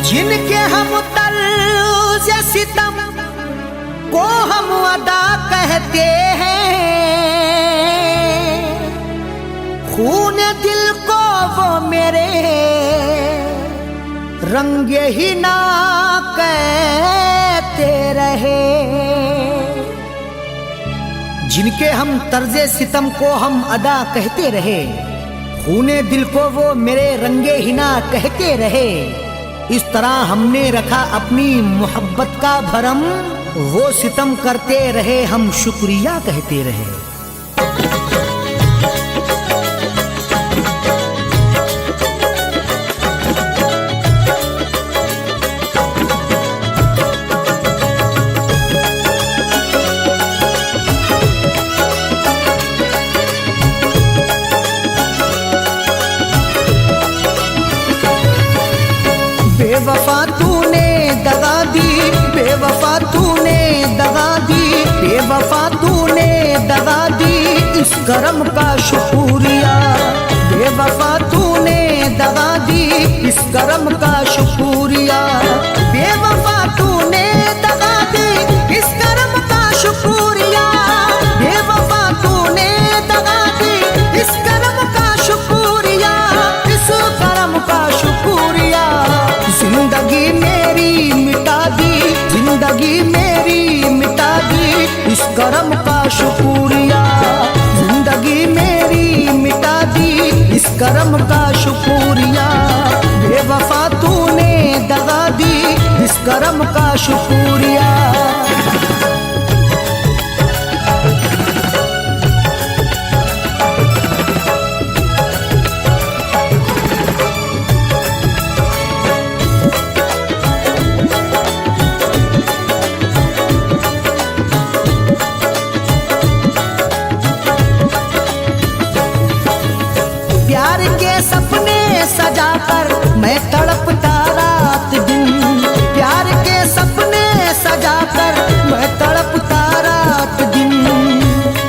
जिनके हम तर्ज सितम को हम अदा कहते हैं, खून दिल को वो मेरे रंगे ही ना कहते रहे। जिनके हम तर्ज सितम को हम अदा कहते रहे, खूने दिल को वो मेरे रंगे ही ना कहते रहे। इस तरह हमने रखा अपनी मोहब्बत का भरम, वो सितम करते रहे हम शुक्रिया कहते रहे। बेवफा तूने दगा दी, बेवफा तूने दगा दी, बेवफा तूने दगा दी, इस करम का शुक्रिया। बेवफा तूने दगा दी, इस करम का शुक्रिया। बेवफा तूने दगा दी, इस करम का शुक्रिया। बेवफा तूने दगा दी, इस करम का शुक्रिया, इस करम का शुक्रिया। जिंदगी मेरी मिटा दी, जिंदगी मेरी मिटा दी, इस करम का शुक्रिया। जिंदगी मेरी मिटा दी, इस करम का शुक्रिया। बेवफा तूने दगा दी, इस करम का शुक्रिया। प्यार के सपने सजाकर मैं तड़पता रात दिन, प्यार के सपने सजाकर मैं तड़पता रात दिन।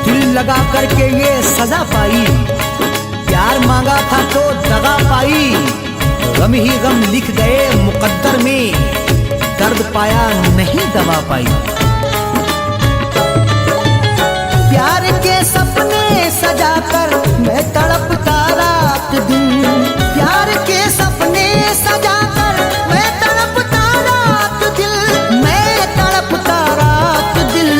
दिल लगा करके ये सजा पाई, प्यार मांगा था तो दगा पाई। गम ही गम लिख गए मुकद्दर में, दर्द पाया नहीं दवा पाई। प्यार के सपने सजाकर मैं तड़पता रात दिन, प्यार के सपने सजाकर मैं तड़पता रात दिल, मैं तड़पता रात दिल।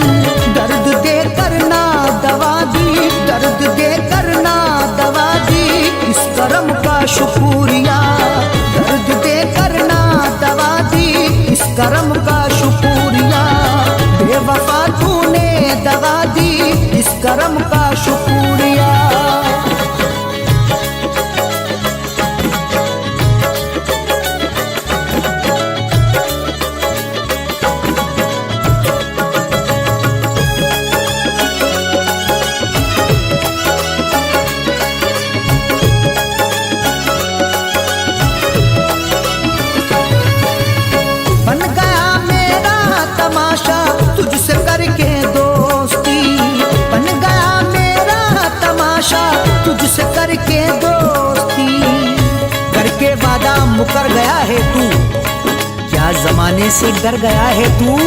दर्द दे करना दवा दी, दर्द दे करना दवा दी, इस करम का शुक्रिया। दर्द दे करना दवा दी, इस करम का शुक्रिया। बेवफा तूने दगा दी, इस करम का शुक्रिया। बन गया मेरा तमाशा तुझसे करके दोस्ती, बन गया मेरा तमाशा तुझसे करके दोस्ती। करके वादा मुकर गया है तू, क्या जमाने से डर गया है तू।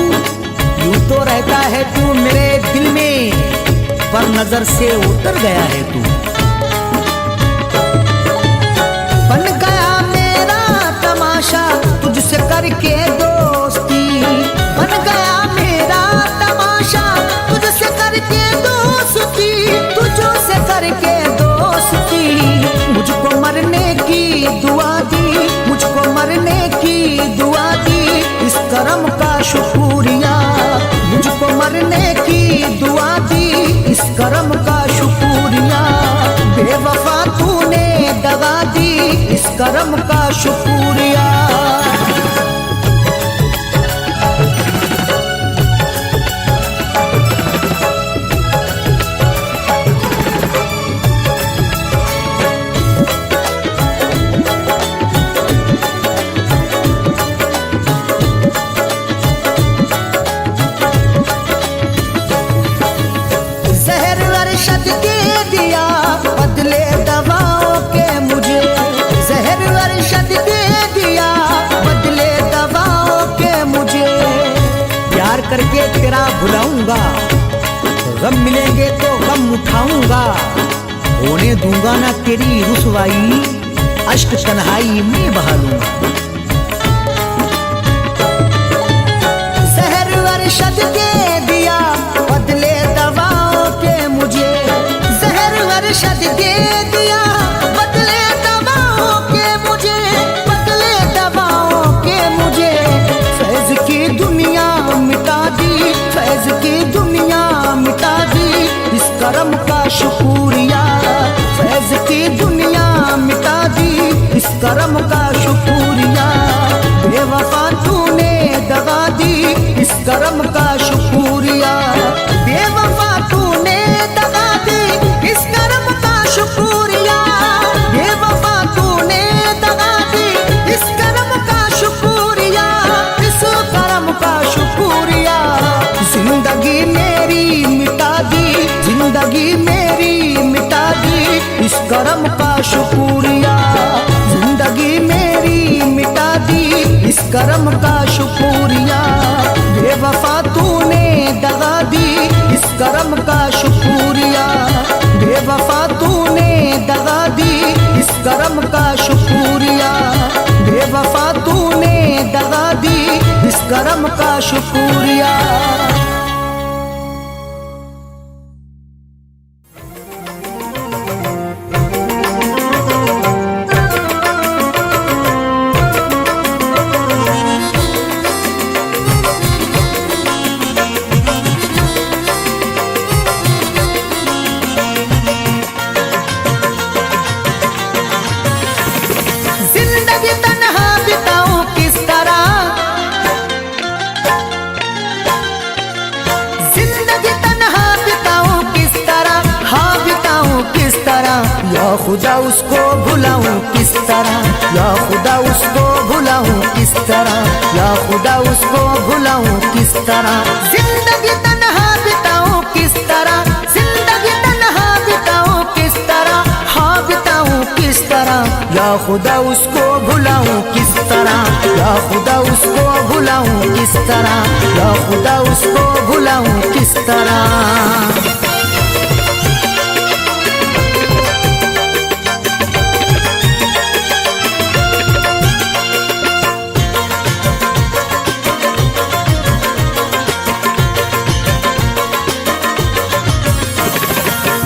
यूं तो रहता है तू मेरे दिल में, पर नजर से उतर गया है तू। बन गया मेरा तमाशा तुझसे करके दोस्ती, बन गया मेरा तमाशा तुझसे करके दोस्ती, तुझो से करके दोस्ती। मुझको मरने की दुआ दी, मुझको मरने की दुआ दी, इस करम का शुक्रिया। मुझको मरने की दुआ दी, इस करम का शुक्रिया। बेवफा तूने दगा दी, इस करम का शुक्रिया। करके तेरा भुलाऊंगा, गम मिलेंगे तो गम उठाऊंगा, होने दूंगा ना तेरी रुसवाई, अश्क तन्हाई में बहा लूंगा। जहर अरशद के दिया बदले दवाओं के मुझे, जहर अरशद के दिया बदले दवाओं के मुझे, बदले दवाओं के मुझे। फैज की दुनिया मिटा दी, फैज की दुनिया मिटा दी, इस करम का शुक्रिया। फैज की दुनिया मिटा दी, इस करम का शुक्रिया। बेवफा तूने दगा दी, इस करम का शुक्रिया। बेवफा तूने दगा दी, इस करम का शुक्रिया। बेवफा तूने दगा दी, इस करम का शुक्रिया, इस करम का शुक्रिया। जिंदगी मेरी मिटा दी, जिंदगी मेरी मिटा दी, इस करम का शुक्रिया। जिंदगी मेरी मिटा दी, इस करम का शुक्रिया। बेवफा तूने दगा दी, इस करम का शुक्रिया। बेवफा तूने दगा दी, इस करम का शुक्रिया। बेवफा तूने दगा दी, इस करम का शुक्रिया। या खुदा उसको भुलाऊं किस तरह, या खुदा उसको भुलाऊं किस तरह, या खुदा उसको भुलाऊं किस तरह। जिंदगी तन्हा बिताऊं किस तरह, जिंदगी तन्हा बिताऊं किस तरह, हाँ बिताऊं किस तरह। या खुदा उसको भुलाऊं किस तरह, या खुदा उसको भुलाऊं किस तरह, या खुदा उसको भुलाऊं किस तरह।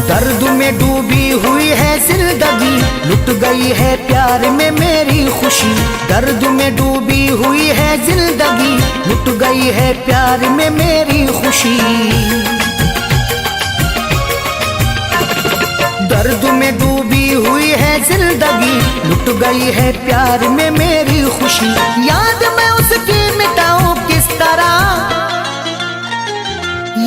दर्द में डूबी हुई है जिंदगी, लुट गई है प्यार में मेरी खुशी। दर्द में डूबी हुई है जिंदगी, लुट गई है प्यार में मेरी खुशी। दर्द में डूबी हुई है जिंदगी, लुट गई है प्यार में मेरी खुशी। याद मैं उसकी मिटाऊं किस तरह,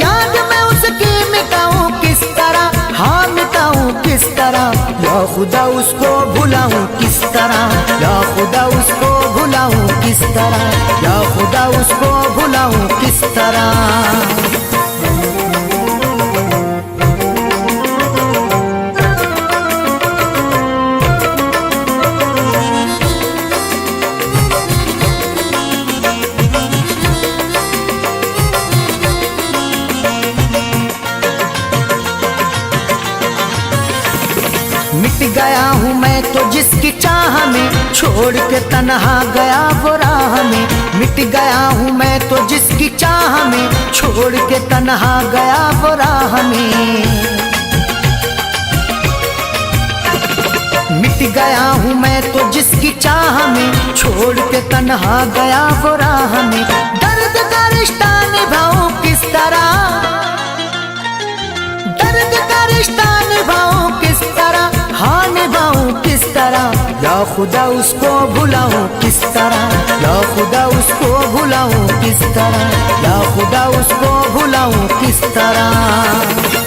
याद मैं उसकी मिटाऊं किस तरह, हाँ मिटाऊं किस तरह। या खुदा उसको भुलाऊं किस तरह, या खुदा उसको भुलाऊं किस तरह, या खुदा उसको भुलाऊं किस तरह। मिट गया हूँ मैं तो जिसकी चाह में, छोड़ के तन्हा गया वो राह में। मिट गया हूँ मैं तो जिसकी चाह में, छोड़ के तन्हा गया वो राह में। मिट गया हूँ मैं तो जिसकी चाह में, छोड़ के तन्हा गया वो राह में। दर्द का रिश्ता निभाऊं किस तरह, दर्द का रिश्ता निभाऊं किस तरह, हाँ निभाऊं किस तरह। या खुदा उसको भुलाऊं किस तरह, या खुदा उसको भुलाऊं किस तरह, या खुदा उसको भुलाऊं किस तरह।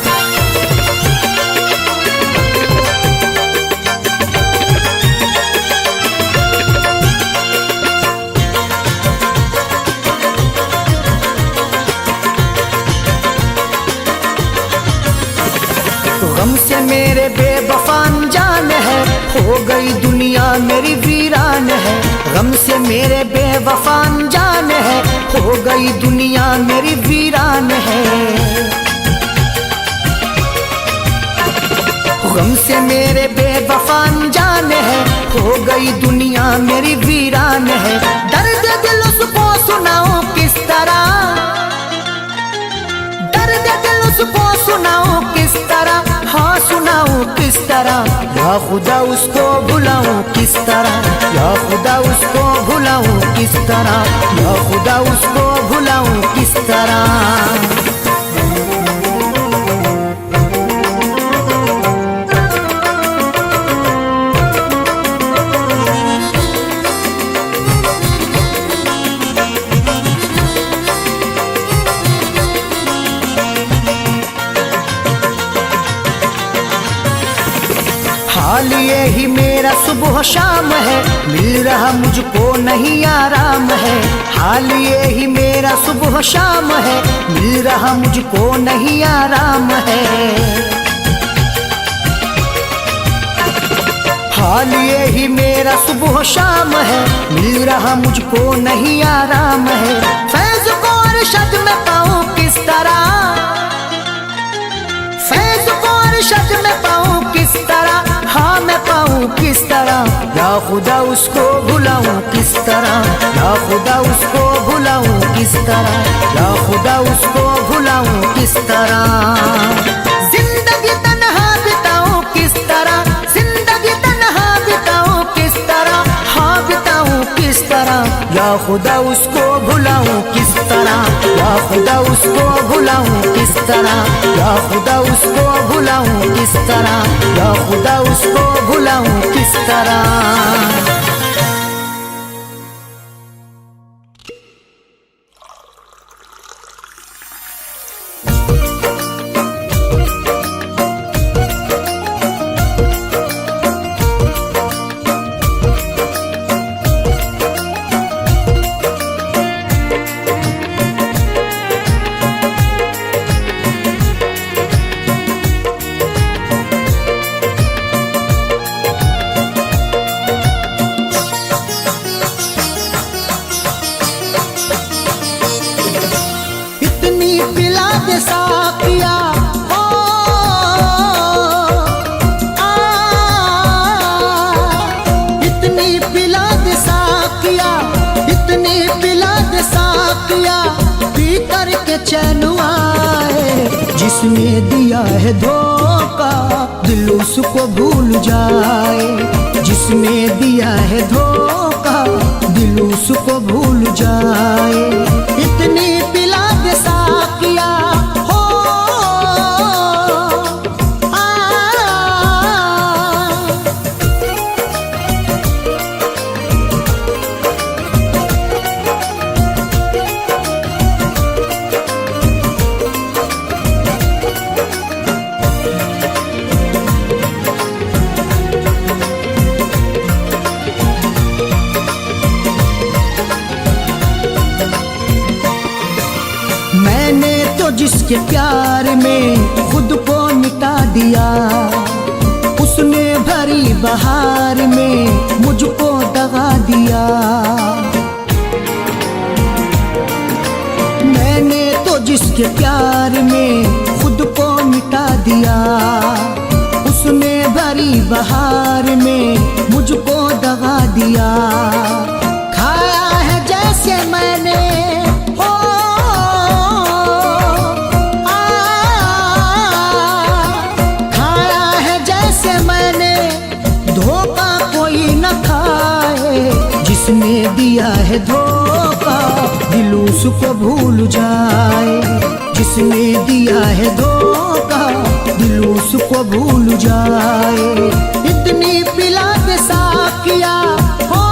गम से मेरे बेवफा अनजाने है, हो गई दुनिया मेरी वीरान है। गम से मेरे बेवफा अनजान है, हो गई दुनिया मेरी वीरान है। गम से मेरे बेवफा अनजान है, हो गई दुनिया मेरी वीरान है। दर्द दिल उसको सुनाऊं किस तरह, दर्द दिल उसको सुनाऊं किस तरह, हाँ सुनाऊं किस तरह। या खुदा उसको भुलाऊं किस तरह, या खुदा उसको भुलाऊं किस तरह, या खुदा उसको भुलाऊं किस तरह। हाल ये ही मेरा सुबह शाम है, मिल रहा मुझको नहीं आराम है। हाल ये ही मेरा सुबह शाम है, मिल रहा मुझको नहीं आराम है। हाल ये ही मेरा सुबह शाम है, मिल रहा मुझको नहीं आराम है। फैज़ को अरशद में पाऊं किस तरह, फैज़ को अरशद में पाऊं किस तरह, हाँ मैं पाऊं किस तरह। या खुदा उसको भुलाऊं किस तरह, या खुदा उसको भुलाऊं किस तरह, या खुदा उसको भुलाऊं किस तरह। जिंदगी तन्हा बिताऊं किस तरह, जिंदगी तन्हा बिताऊं किस तरह, हाँ बिताऊं किस तरह। या खुदा उसको भुलाऊं किस तरह, या खुदा उसको भुलाऊं किस तरह, या खुदा उसको भुलाऊं किस तरह, या खुदा उसको भुलाऊं किस तरह। साकिया हो इतनी पिला दे साकिया, इतनी पिला दे साकिया, पी कर के चैन आए। जिसने दिया है धोखा दिल उसको भूल जाए, जिसने दिया है धोखा दिल उसको भूल जाए। इतनी पिला दे साकिया जिसके प्यार में खुद को मिटा दिया, उसने भरी बहार में मुझको दगा दिया। मैंने तो जिसके प्यार में खुद को मिटा दिया, उसने भरी बहार में मुझको दगा दिया। खाया है जैसे मैंने जिसने दिया है धोखा दिल उसको भूल जाए, जिसने दिया है धोखा दिल उसको भूल जाए। इतनी पिला दे साकिया हो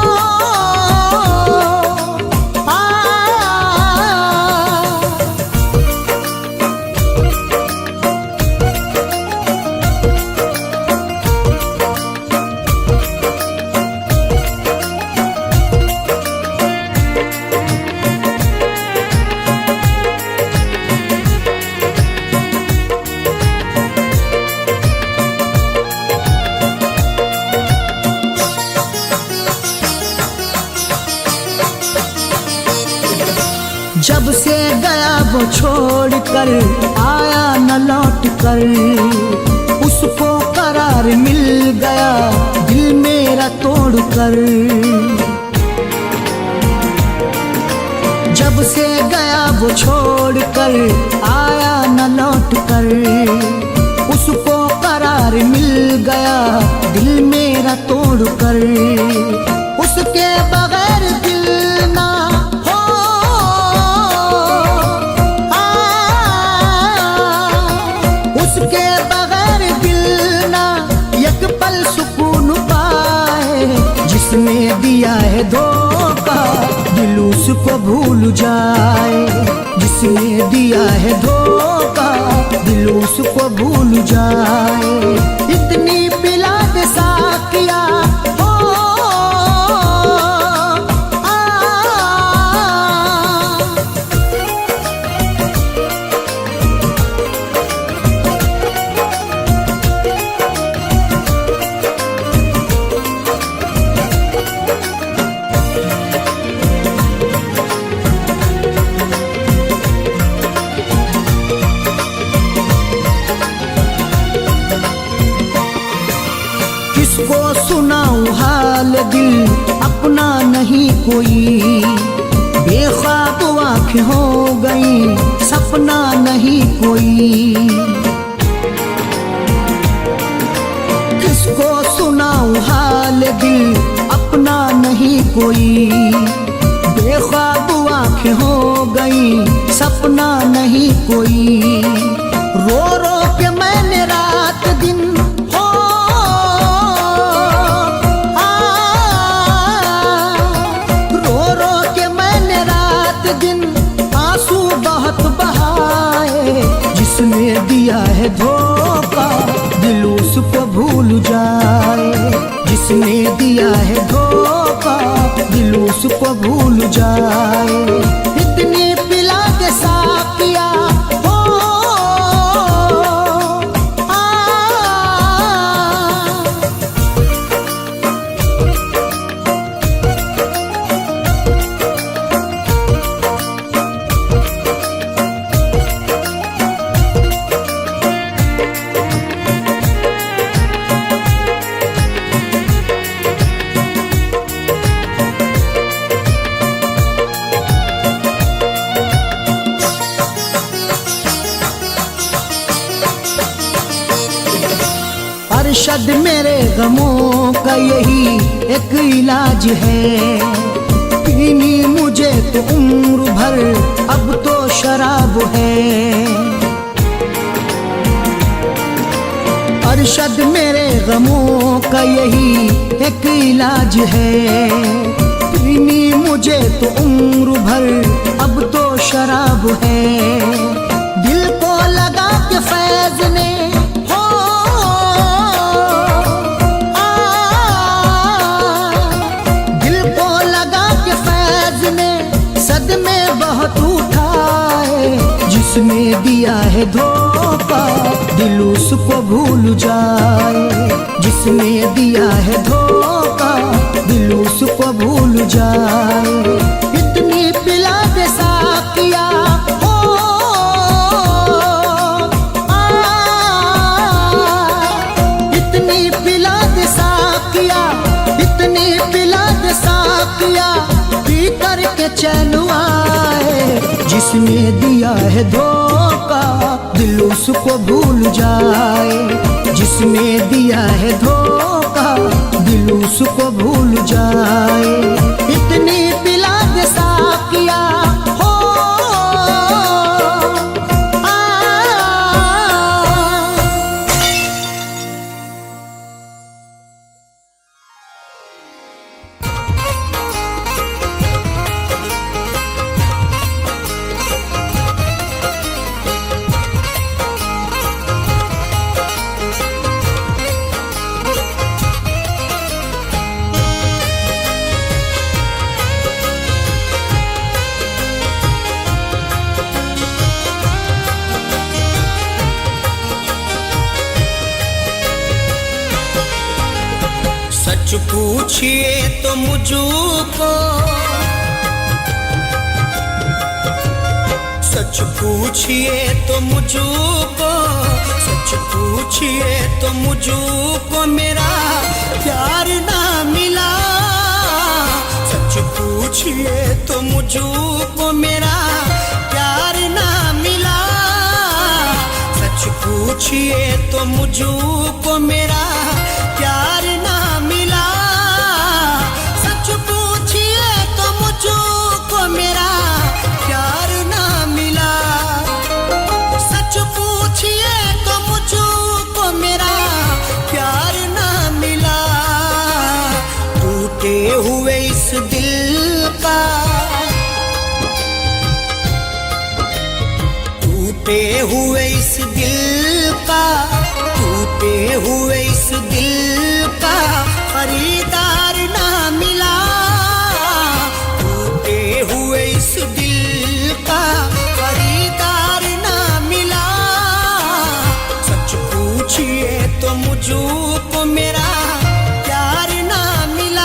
वो छोड़ कर आया न लौट कर, उसको करार मिल गया दिल मेरा तोड़ कर। जब से गया वो छोड़ कर आया न लौट कर, उसको करार मिल गया दिल मेरा तोड़ कर। उसके बगैर दिल ना हो, उसके बगैर दिल ना एक पल सुकून पाए। जिसने दिया है धोखा दिल उसको भूल जाए, जिसने दिया है धोखा दिल उसको भूल जाए। इतनी पिला दे साकिया हो, किसको सुनाऊं हाल दिल अपना नहीं कोई। बेख्वाब आँखें हो गई सपना नहीं कोई। किसको सुनाऊं हाल दिल अपना नहीं कोई। बेख्वाब आँखें हो गई सपना नहीं कोई। रो रो के मैंने रात दिन जिसने दिया है धोखा दिल उसको भूल जाए। जिसने दिया है धोखा दिल उसको भूल जाए। इतनी पिला के साकिया हो, अरशद मेरे गमों का यही एक इलाज है। पीनी मुझे तो उम्र भर अब तो शराब है। अरशद मेरे गमों का यही एक इलाज है। पीनी मुझे तो उम्र भर अब तो शराब है। दिल को लगा के फैज ने बहुत उठाए। जिसने दिया है धोखा दिल उसको भूल जाए। जिसने दिया है धोखा दिल उसको भूल जाए। इतनी पिला दे साकिया हो, इतनी पिला दे साकिया, इतनी पिला दे साकिया पी करके चैन आए। जिसने दिया है धोखा दिल उसको भूल जाए। जिसने दिया है धोखा दिल उसको भूल जाए। इतनी पिला दे साकिया हो, सच पूछिए तो मुझको सच पूछिए तो मुझको, सच पूछिए तो मुझको मेरा प्यार ना मिला। सच पूछिए तो मुझको मेरा प्यार ना मिला। सच पूछिए तो मुझको मेरा प्यार ना मिला। सच पूछिए तो मुझको मेरा प्यार ना मिला। सच पूछिए तो मुझको मेरा प्यार ना मिला। टूटे हुए इस दिल का, टूटे हुए इस दिल का, टूटे हुए इस दिल का खरीदार ना मिला। टूटे हुए इस दिल का खरीदार ना मिला। सच पूछिए तो मुझको मेरा प्यार ना मिला।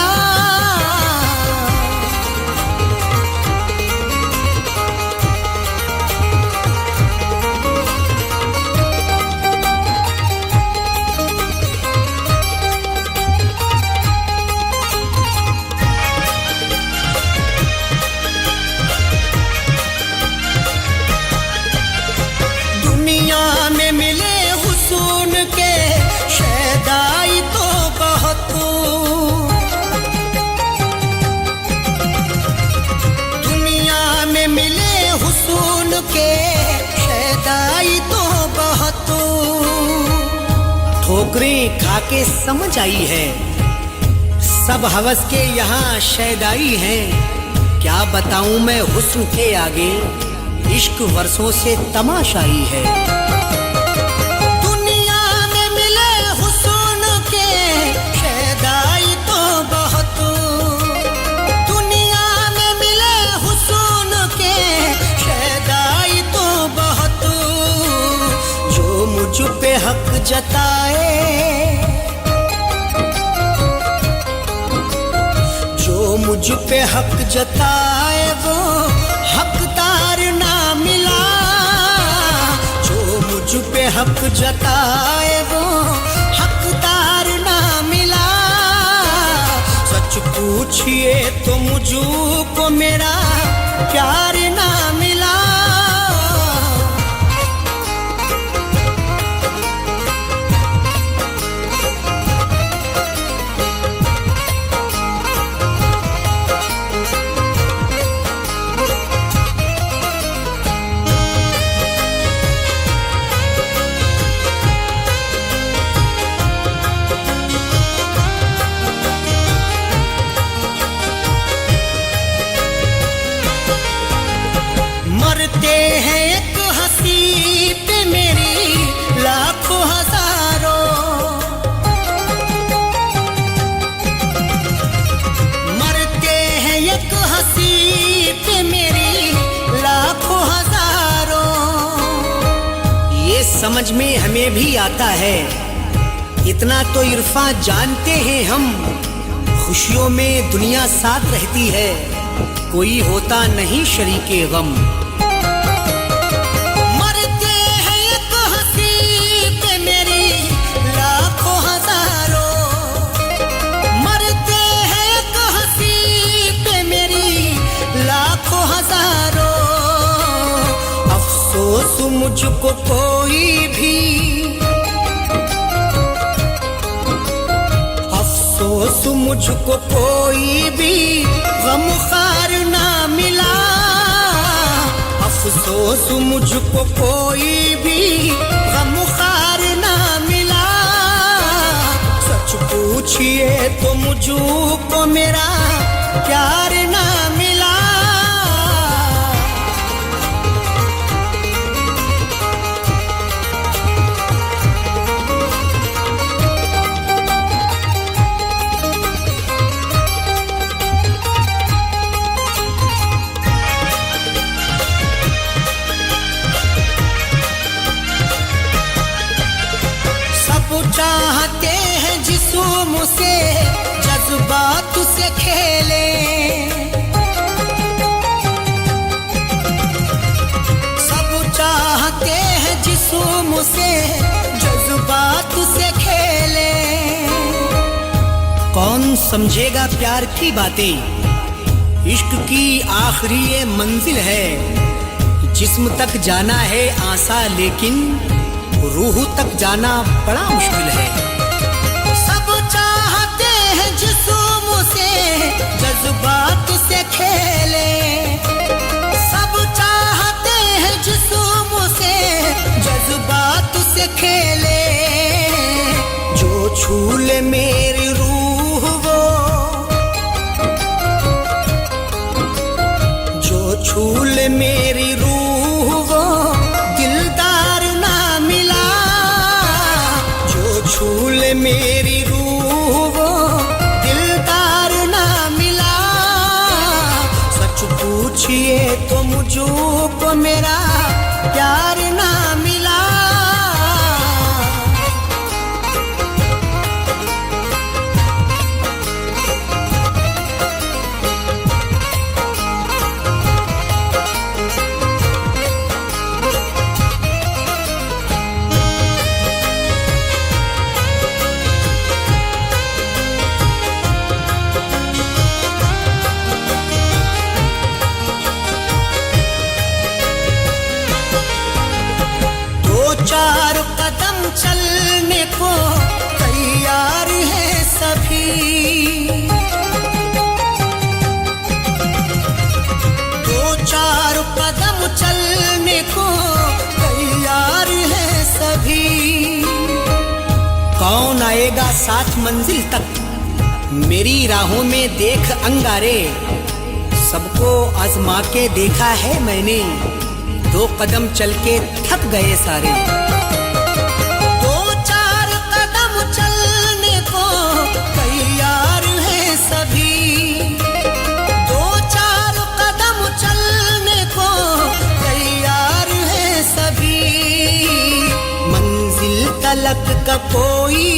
दुनिया में मिले हुस्न के शैदाई तो बहुत, दुनिया में मिले हुस्न के शैदाई तो बहुत। ठोकरें खा के समझ आई है, सब हवस के यहाँ शैदाई हैं। क्या बताऊं मैं हुस्न के आगे, इश्क वर्षों से तमाशाई है। दुनिया में मिले हुस्न के शैदाई तो बहुत, दुनिया में मिले हुस्न के शैदाई तो बहुत। जो मुझ पे हक जताए, जो मुझ पे हक जताए वो हकदार ना मिला। जो मुझ पे हक जताए वो हकदार ना मिला। सच पूछिए तो मुझको मेरा प्यार ना मिला। मरते हैं एक हंसी पे मेरी लाखों हजारों, मरते हैं एक हंसी पे मेरी लाखों हजारों। ये समझ में हमें भी आता है, इतना तो इरफान जानते हैं हम। खुशियों में दुनिया साथ रहती है, कोई होता नहीं शरीके गम। मरते हैं एक हंसी पे मेरी लाखों हजारों, मरते हैं एक हंसी पे मेरी लाखों हजारों। अफसोस मुझको कोई भी, अफसोस मुझको कोई भी गमखार ना मिला। अफसोस मुझको कोई भी गमखार ना मिला। सच पूछिए तो मुझको मेरा प्यार ना मिला। चाहते हैं जिस्म से जज्बात से खेले, से जज्बात से खेले। कौन समझेगा प्यार की बातें, इश्क की आखिरी ये मंजिल है। जिस्म तक जाना है आसा, लेकिन रूह तक जाना बड़ा मुश्किल है। सब चाहते हैं जिस्म से जज्बात से खेले, सब चाहते हैं जिस्म से जज्बात से खेले। जो छू ले मेरी रूह वो, जो छू ले मेरी रूह वो दिलदार ना मिला। जो छू ले मेरी रूह वो दिलदार ना मिला। सच पूछिए तो मुझको मेरा प्यार ना मिला। चार कदम चलने को तैयार है सभी। दो चार कदम चलने को तैयार है सभी। कौन आएगा साथ मंजिल तक, मेरी राहों में देख अंगारे। सबको आजमा के देखा है मैंने, दो कदम चल के थक गए सारे। दो चार कदम चलने को तैयार है सभी। दो चार कदम चलने को तैयार है सभी। मंजिल तलक का कोई,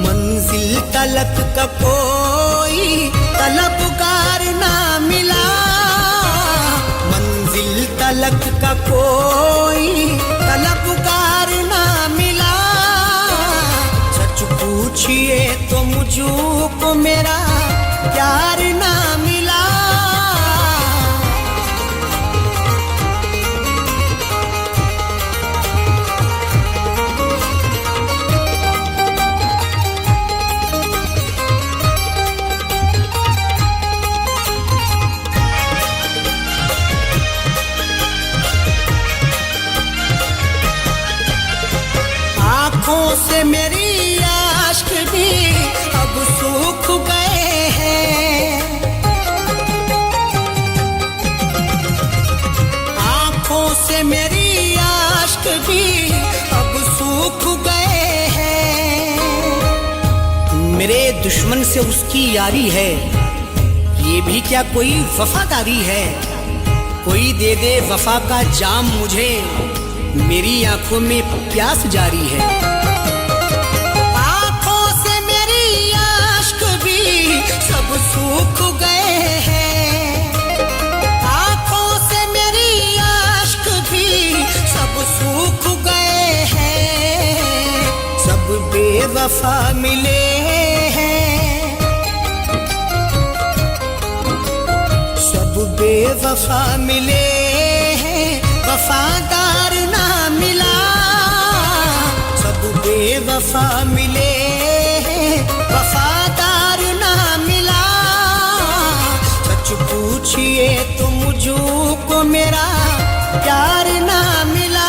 मंजिल तलक का कोई तलबगार ना मिला। मंजिल तलक का कोई तलबगार ना मिला। सच पूछिए तो मुझको मेरा प्यार ना मिला। आँखों से मेरी आश्क भी अब सूख गए हैं। आँखों से मेरी आश्क भी अब सूख गए हैं। मेरे दुश्मन से उसकी यारी है, ये भी क्या कोई वफादारी है। कोई दे दे वफा का जाम मुझे, मेरी आंखों में प्यास जारी है। आंखों से मेरी आश्क भी सब सूख गए हैं। आंखों से मेरी आश्क भी सब सूख गए हैं। सब बेवफा मिले हैं, सब बेवफा मिले हैं। वफादार ना मिला। सब बेवफा मिले हैं, वफादार ना मिला। सच पूछिए तो मुझको मेरा प्यार ना मिला।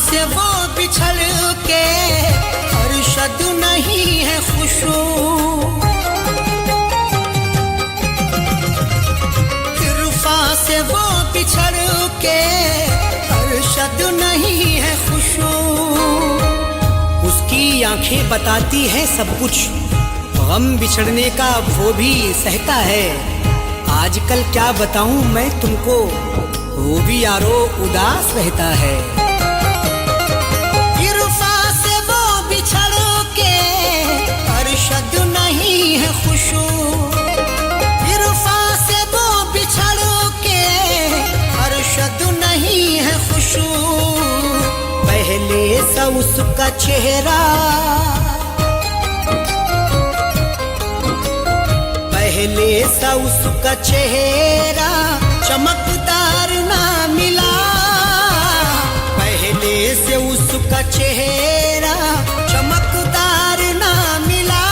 से वो बिछड़ के अरशद नहीं है खुशू। इरफा से वो बिछड़ के अरशद नहीं है खुशू। उसकी आंखें बताती हैं सब कुछ, गम बिछड़ने का वो भी सहता है। आजकल क्या बताऊं मैं तुमको, वो भी यारो उदास रहता है। इरफा से वो बिछड़ के अरशद नहीं है खुशू। इरफा से वो बिछड़ के अरशद नहीं है खुशू। पहले सा उसका चेहरा, पहले सा उसका चेहरा चमकदार ना मिला। पहले से उसका चेहरा चमकदार ना मिला।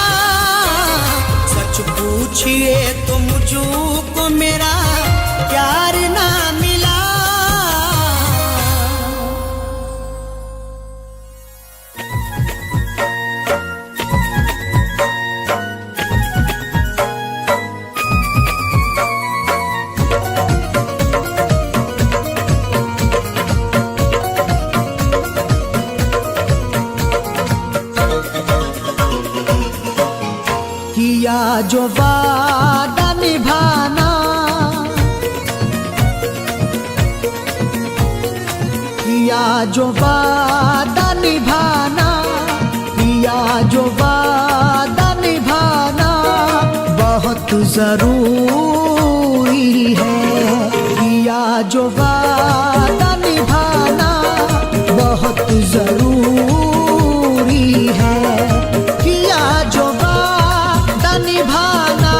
सच पूछिए तो मुझको मेरा प्यार ना मिला। किया जो वादा निभाना, किया जो वादा निभाना, किया जो वादा निभाना बहुत जरूरी है। किया जो वादा निभाना बहुत जरूरी है। किया जो निभाना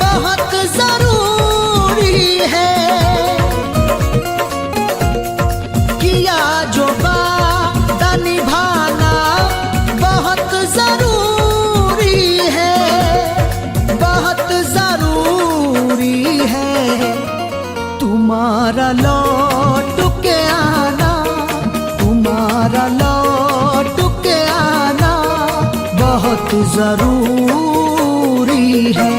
बहुत जरूरी है। किया जो वादा निभाना बहुत जरूरी है, बहुत जरूरी है। तुम्हारा लौट के आना, तुम्हारा लौट के आना बहुत जरूरी है।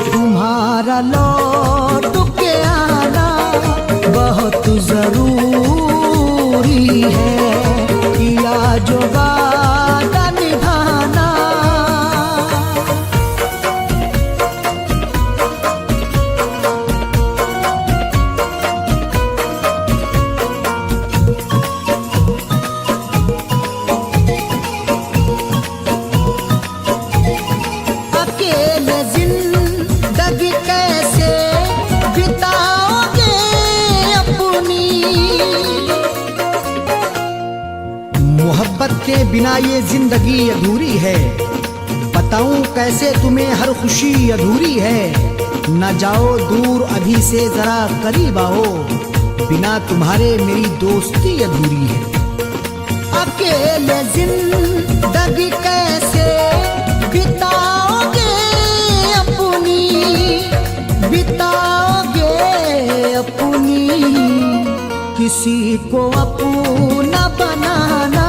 तुम्हारा लौट के आना बहुत जरूरी है। किया जो वादा निभाना। मोहब्बत के बिना ये जिंदगी अधूरी है। बताऊं कैसे तुम्हें हर खुशी अधूरी है। न जाओ दूर अभी से जरा करीब आओ, बिना तुम्हारे मेरी दोस्ती अधूरी है। अकेले जिंदगी कैसे बिताओगे अपनी, बिताओगे अपनी। किसी को अपना बनाना,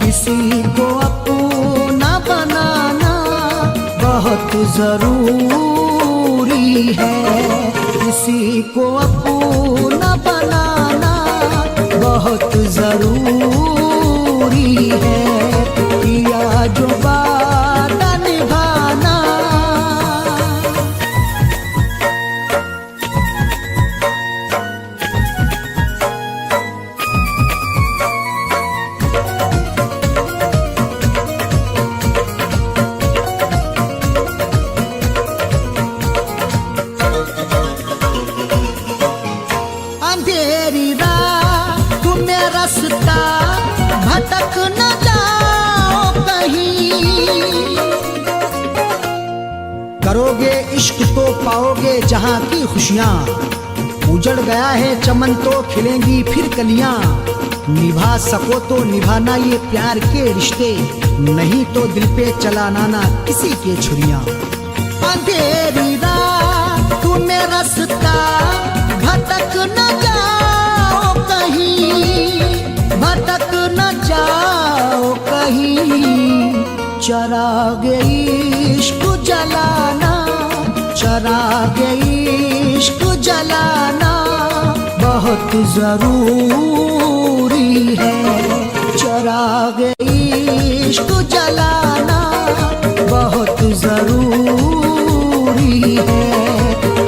किसी को अपना बनाना बहुत जरूरी है। किसी को अपना बनाना बहुत जरूरी है। किया जो वादा निभाना। अंधेरी रात में रास्ता भटक न जाओ कहीं। करोगे इश्क तो पाओगे जहां की खुशियां। उजड़ गया है चमन तो खिलेंगी फिर कलियां। निभा सको तो निभाना ये प्यार के रिश्ते, नहीं तो दिल पे चलाना ना किसी के छुरियां। अंधेरी रात में रास्ता भटक न जाओ कहीं, भटक न जाओ कहीं। चरागे इश्क जलाना, चरागे इश्क जलाना बहुत जरूरी है। चिराग इश्क जलाना बहुत जरूरी है।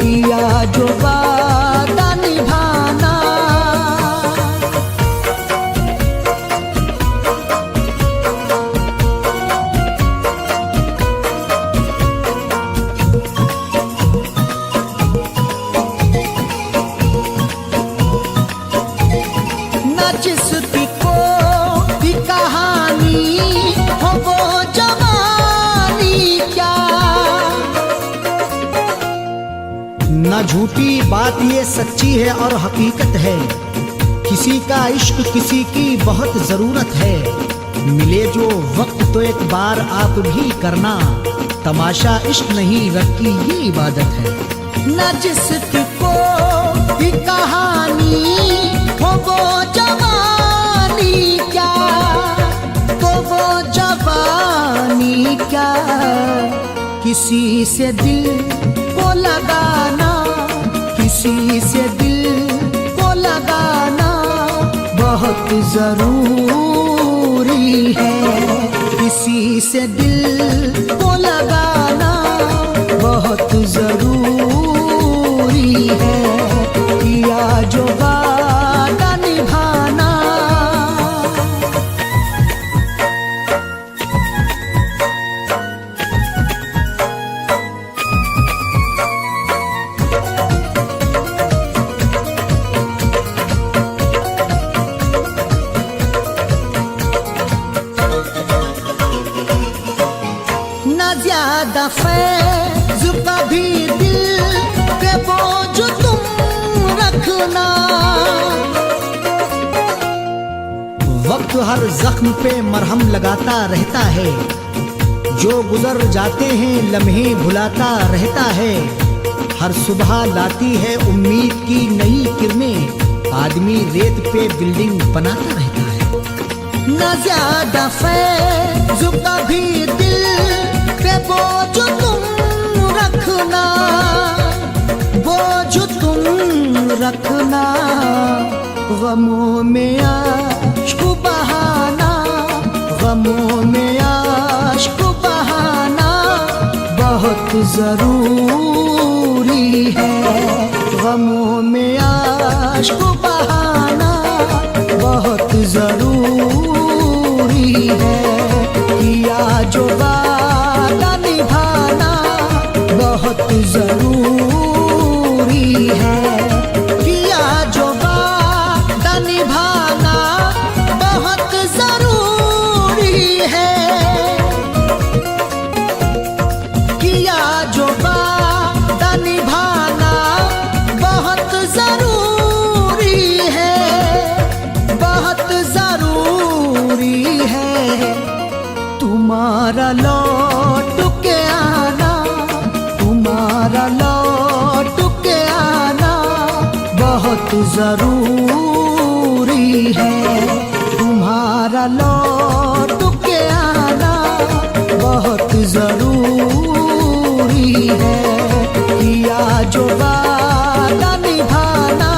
किया जो वादा निभाना। न जिसकी कोई कहानी हो वो जवानी क्या। ना झूठी बात ये सच्ची है और हकीकत है। किसी का इश्क किसी की बहुत जरूरत है। मिले जो वक्त तो एक बार आप भी करना। तमाशा इश्क नहीं रब की ये इबादत है। न जिसकी कोई कहानी हो वो जवानी क्या। तो वो जवानी क्या। किसी से दिल को लगाना, किसी से दिल को लगाना बहुत जरूरी है। किसी से दिल को लगाना बहुत जरूरी है। किया जो वादा निभाना। न ज्यादा फैज़ कभी दिल के बोझ तुम रखना। वक्त हर जख्म पे मरहम लगाता रहता है। जो गुजर जाते हैं लम्हे भुलाता रहता है। हर सुबह लाती है उम्मीद की नई किरणें। आदमी रेत पे बिल्डिंग बनाता रहता है। न ज्यादा फैज़ कभी दिल पे बोझ तुम रखना। बोझ तुम रखना। गमों में आश्क बहाना, गमों में आश्क बहाना बहुत जरूरी है। गमों में आश्क बहाना बहुत जरूरी है। किया जो वादा निभाना बहुत जरूरी है। किया जो वादा निभाना बहुत जरूरी है। किया जो वादा निभाना बहुत जरूरी है। बहुत जरूरी है। तुम्हारा लौट के आना, तुम्हारा लौट के आना बहुत जरूरी है। तुम्हारा लौट के आना बहुत जरूरी है। किया जो वादा निभाना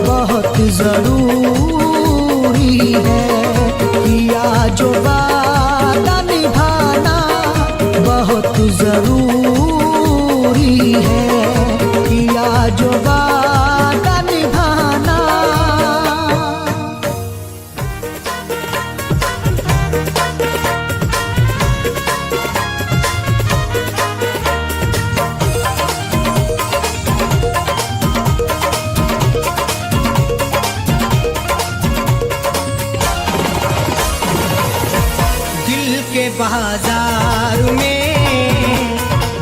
बहुत जरूरी है। किया जो वादा निभाना बहुत जरूरी है। किया जो वादा निभाना। दिल के बाजार में,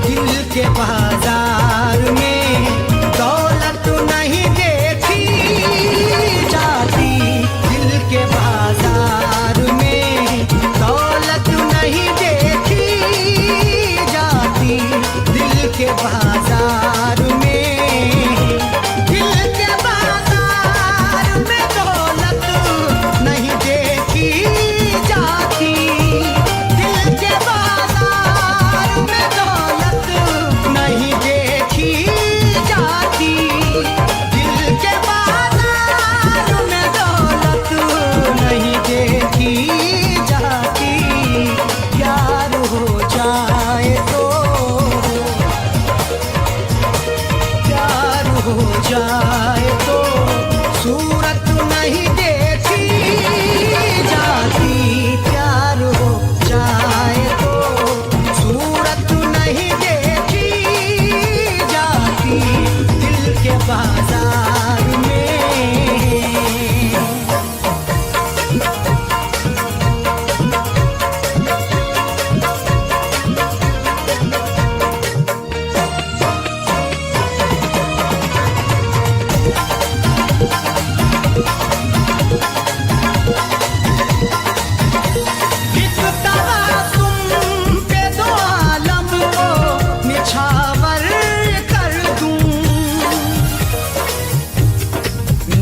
दिल के बाजार में दौलत नहीं देखी जाती। दिल के बाजार में दौलत नहीं देखी जाती। दिल के बाजार में, दिल के बाजार में दौलत नहीं देखी जाती। दिल के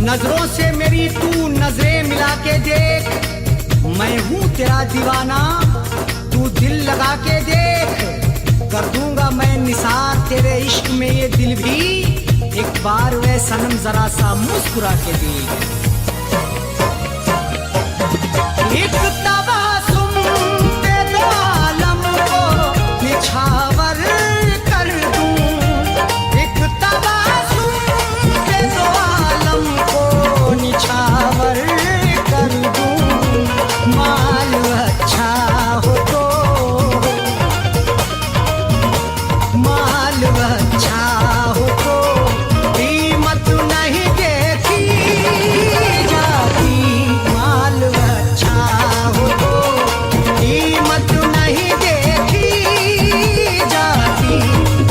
नजरों से मेरी तू नजरें मिला के देख, मैं हूँ तेरा दीवाना, तू दिल लगा के देख। कर दूंगा मैं निसार तेरे इश्क में ये दिल भी, एक बार वे सनम जरा सा मुस्कुरा के देख। एक तबासुम दे दो आलम को निछावर कर दूं, एक तबासुम दे दो आलम को निछावर कर दूं। माल अच्छा हो तो, माल अच्छा हो तो कीमत नहीं देखी जाती। माल अच्छा हो तो कीमत नहीं देखी जाती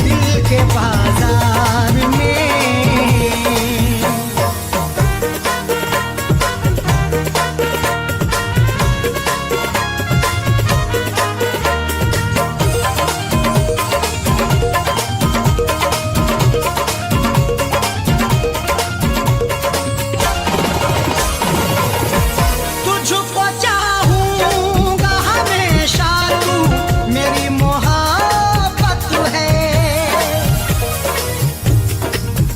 दिल के बाजार में। तुझको चाहूंगा हमेशा, तू मेरी मोहब्बत है।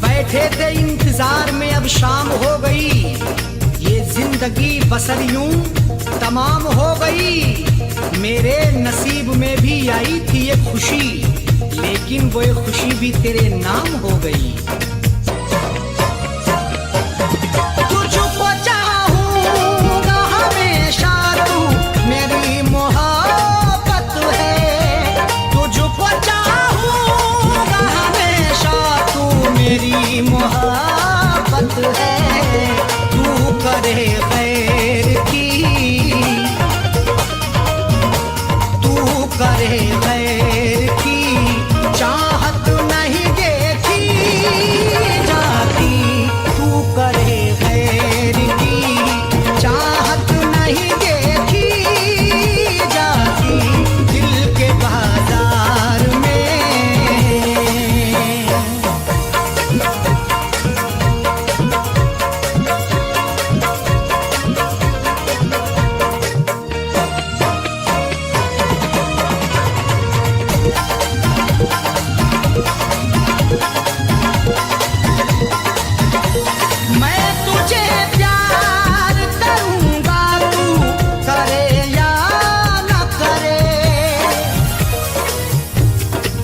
बैठे थे इंतजार में अब शाम हो गई, ये जिंदगी बसर यूं तमाम हो गई। मेरे नसीब में भी आई थी ये खुशी, लेकिन वो ये खुशी भी तेरे नाम हो गई। तुझको चाहूंगा हमेशा, तू मेरी मोहब्बत है। तुझको चाहूंगा हमेशा, तू मेरी मोहब्बत है। तू करे खैर की, तू करे खैर की चाहत नहीं देखी जाती। तू करे खैर की चाहत नहीं देखी जाती दिल के बाजार में। मैं तुझे प्यार करूंगा, तू करे या न करे।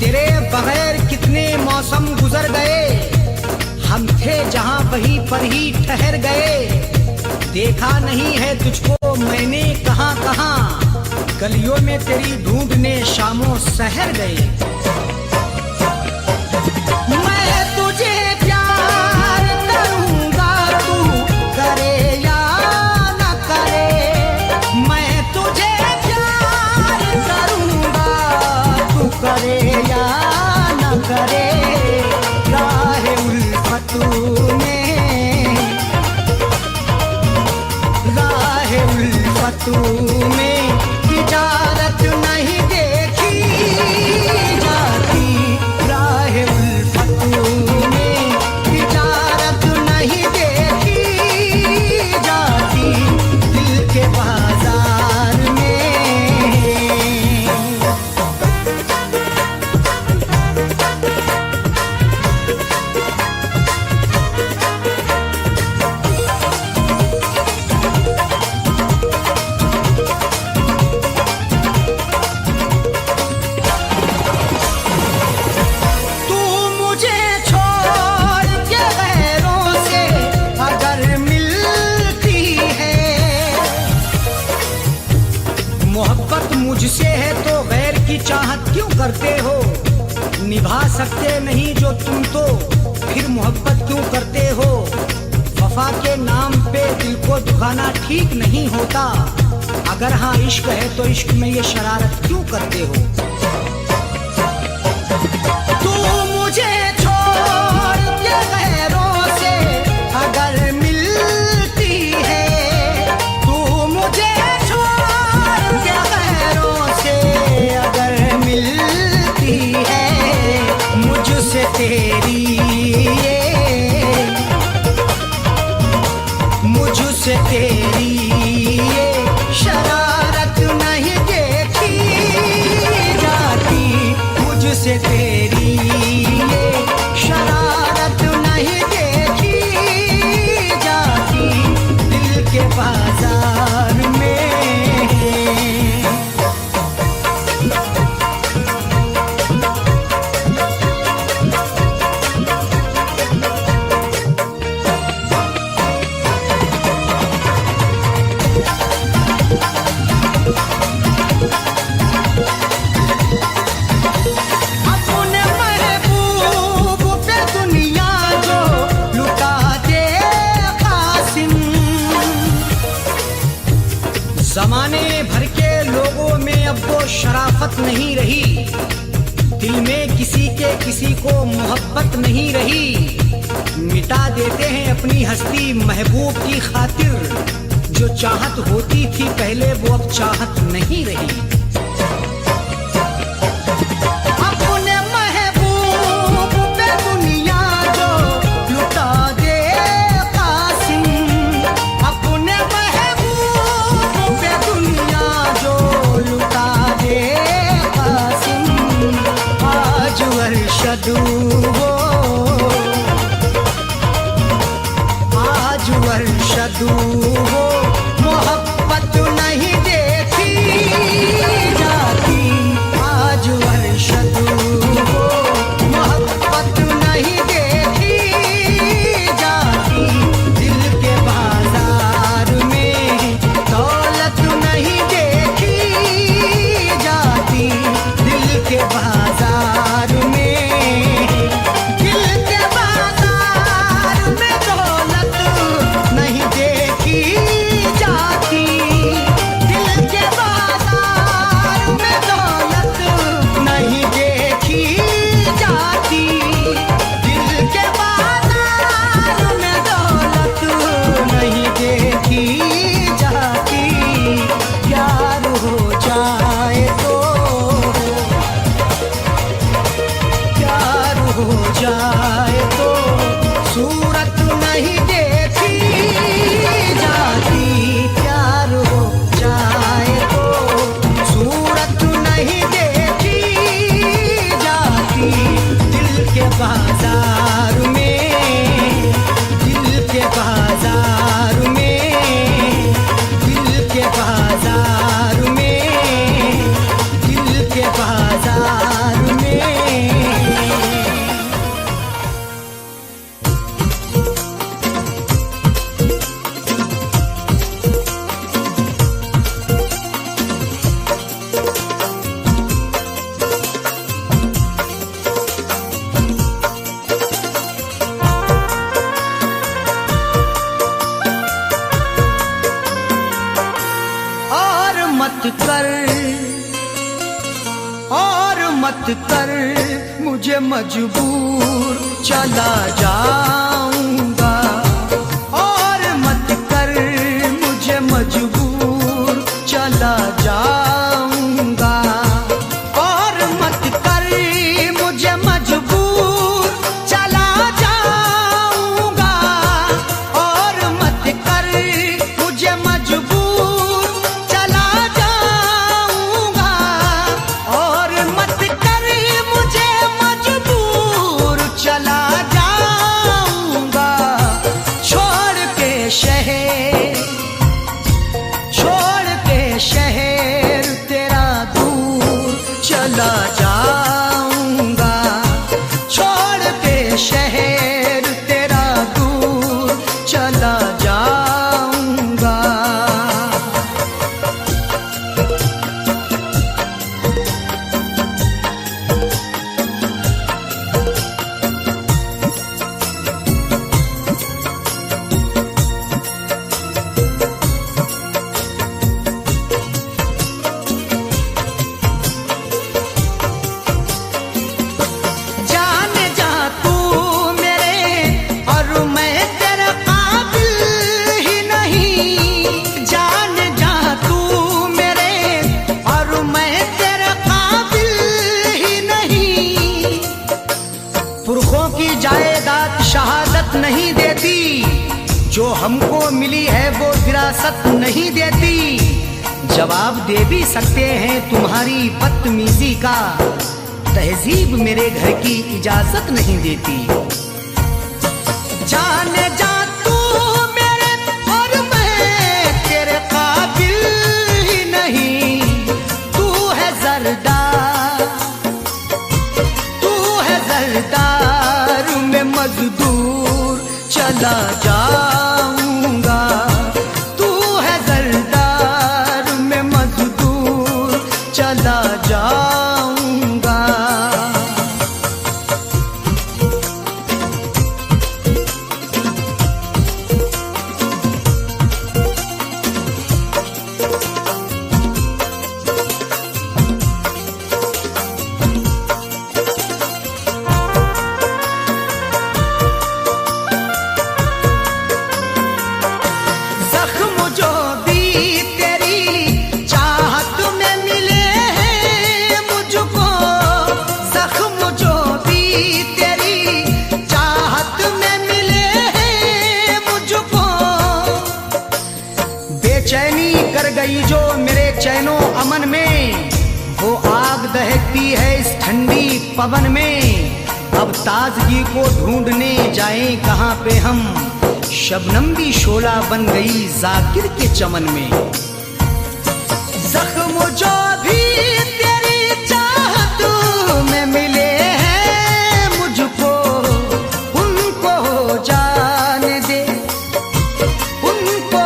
तेरे बगैर कितने मौसम गुजर गए, हम थे जहां वहीं पर ही ठहर गए। देखा नहीं है तुझको मैंने कहां कहां, गलियों में तेरी ढूंढने शामों सहर गए। मैं तुझे प्यार करूंगा, तू करे या न करे। मैं तुझे प्यार करूंगा, तू करे या न करे। राह उल्फत में, राह उल्फत में तिजारत नहीं देखी जाती। राह उल्फत में तिजारत नहीं देखी जाती दिल के बाजार में। तू मुझे छोड़ के गैरों से अगर मिलती है, मोहब्बत मुझसे है तो गैर की चाहत क्यों करते हो। निभा सकते नहीं जो तुम तो फिर मोहब्बत क्यों करते हो। वफा के नाम पे दिल को दुखाना ठीक नहीं होता। अगर हाँ इश्क है तो इश्क में ये शरारत क्यों करते हो। तू मुझे छोड़ के गैरों से अगर मिलती है, तू मुझे छोड़ के गैरों से अगर मिलती है। मुझसे तेरी ये मुझसे तेरी ये शरारत नहीं देखी जाती, मुझसे तेरी ये शरारत नहीं देखी जाती, दिल के बाजार में। अपने महबूब पे दुनिया जो लुटा दे कासिम, जमाने भर के लोगों में अब वो शराफत नहीं रही, दिल में किसी के किसी को मोहब्बत नहीं रही, मिटा देते हैं अपनी हस्ती महबूब की खातिर, जो चाहत होती थी पहले वो अब चाहत नहीं रही। अपने महबूब पे दुनिया जो लुटा दे कासिम, अपने महबूब पे दुनिया जो लुटा दे कासिम, आज अरशद वो, आज अरशद वो मोहब्बत नहीं देखी जाती, आज अरशद वो मोहब्बत नहीं देखी जाती, दिल के बाजार में दौलत नहीं देखी जाती, दिल के बाजार में, दिल के बाजार में दौलत नहीं देखी जाती, दिल के बाजार में दौलत नहीं देखी जाती, दिल के बाजार में दौलत नहीं देखी जाती, प्यार हो जाए तो, प्यार हो जाए तो सूरत नहीं देखी जाती, प्यार हो जाए तो सूरत नहीं देखी जाती, दिल के बाजार में, दिल के बाजार में, दिल के बाजार में, दिल के बाजार में। और मत कर, और मत कर मुझे मजबूर, चला जाऊंगा, और मत कर मुझे मजबूर, चला जाऊंगा, और मत कर मुझे मजबूर, चला जाऊंगा, और मत कर मुझे मजबूर, चला जाऊंगा, और मत कर मुझे मजबूर, चला जाऊंगा, छोड़ के शहर, छोड़ के शहर तेरा दूर, चला जाऊंगा, छोड़ के शहर तेरा दूर, चला जाऊंगा। जान जा तू मेरे और मैं तेरा काबिल ही नहीं, जान जा तू मेरे और मैं तेरा काबिल ही नहीं, पुरखों की जायदाद शहादत नहीं देती, जो हमको मिली है वो विरासत नहीं देती। जवाब दे भी सकते हैं तुम्हारी बदतमीजी का, तहजीब मेरे घर की इजाजत नहीं देती। जाने जा तू मेरे और मैं तेरे काबिल ही नहीं। तू है जरदार, तू है जरदार, मैं मजदूर चला जाऊंगा। तू है जरदार, मैं मजदूर चला जाऊंगा। बेचैनी कर गई जो मेरे चैनो अमन में, वो आग दहकती है इस ठंडी पवन में। अब ताजगी को ढूंढने जाएं कहाँ पे हम, शबनम भी शोला बन गई जाकिर के चमन में। जख्म जो भी तेरी चाहत में मिले हैं मुझको, उनको जाने दे, उनको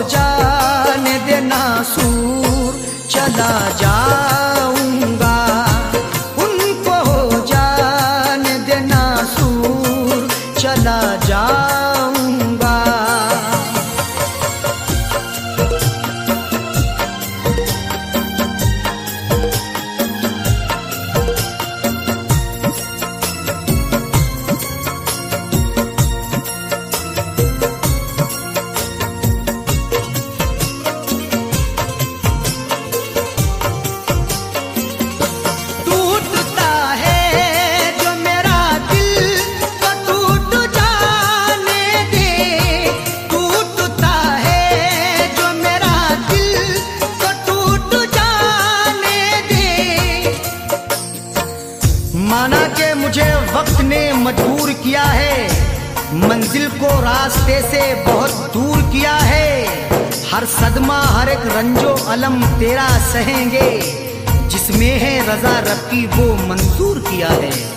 जाने दे, नासूर चला जाऊंगा। उनको जाने दे, नासूर चला जाऊंगा। माना के मुझे वक्त ने मजबूर किया है, मंजिल को रास्ते से बहुत दूर किया है। हर सदमा हर एक रंजो अलम तेरा सहेंगे, जिसमें है रजा रब की वो मंजूर किया है।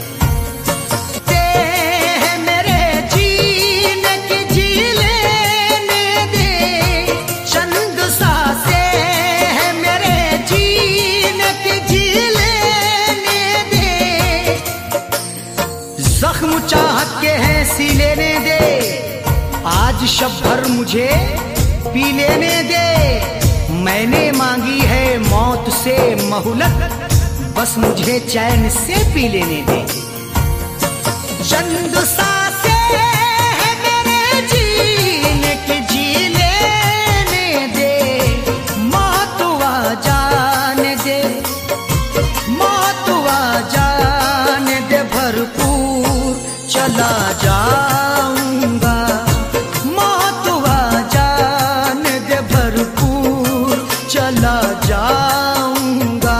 जख्म चाहत के हैं सी लेने दे, आज शब भर मुझे पी लेने दे। मैंने मांगी है मौत से मोहलत, बस मुझे चैन से पी लेने दे। चंद सांसें हैं मेरे जीने की, जी लेने दे। मौत आ जाने दे, मौत आ जाने दे, भरपूर चला जाऊंगा। मौत आ जाने दे, भरपूर चला जाऊंगा।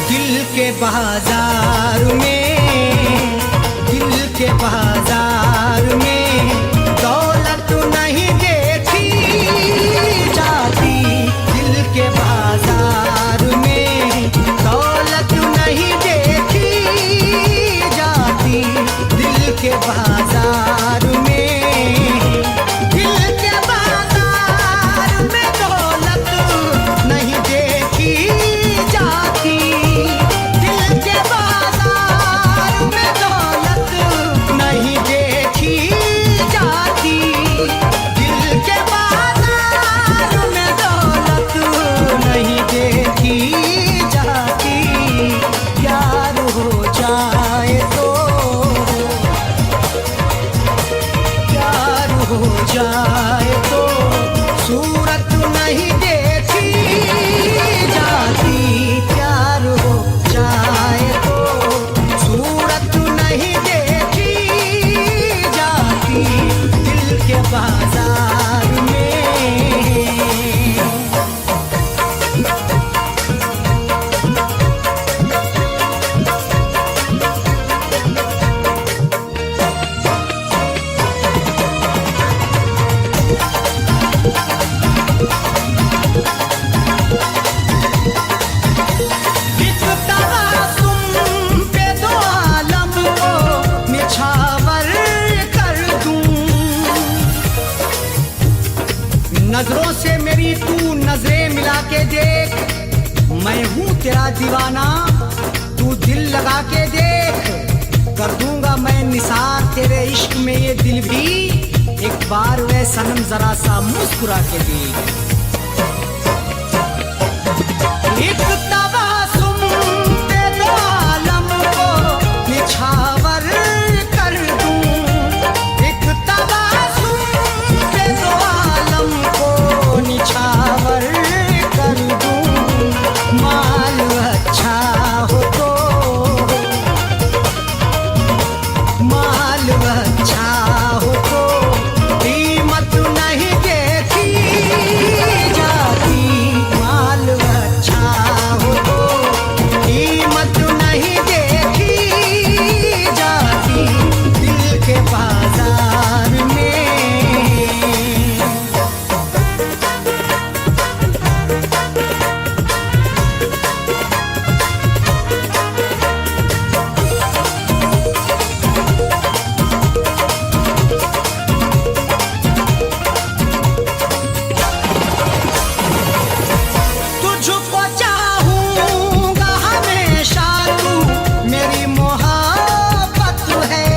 दिल के बाजार में, दिल के बाजार में दौलत नहीं देखी जाती। दिल के बाजार में दौलत नहीं देखी जाती। दिल के बाजार में, दिल के बाजार में दौलत नहीं देखी जाती। दिल के बाजार में दौलत नहीं देखी जाती। दिल के बाजार में दौलत नहीं देखी जाती। प्यार हो जाए तो नजरें मिला के देख, मैं हूँ तेरा दीवाना, तू दिल लगा के देख, कर दूंगा मैं निसार तेरे इश्क में ये दिल भी, एक बार वे सनम जरा सा मुस्कुरा के देख। एक तबासुम दे दो आलम को निछावर कर दूं, एक तबासुम दे दो आलम को निछावर कर दूं, माल अच्छा हो तो, माल अच्छा हो तो कीमत नहीं देखी जाती, माल अच्छा हो तो कीमत नहीं देखी जाती, दिल के बाजार में। तुझको चाहूंगा हमेशा, तू मेरी मोहब्बत है।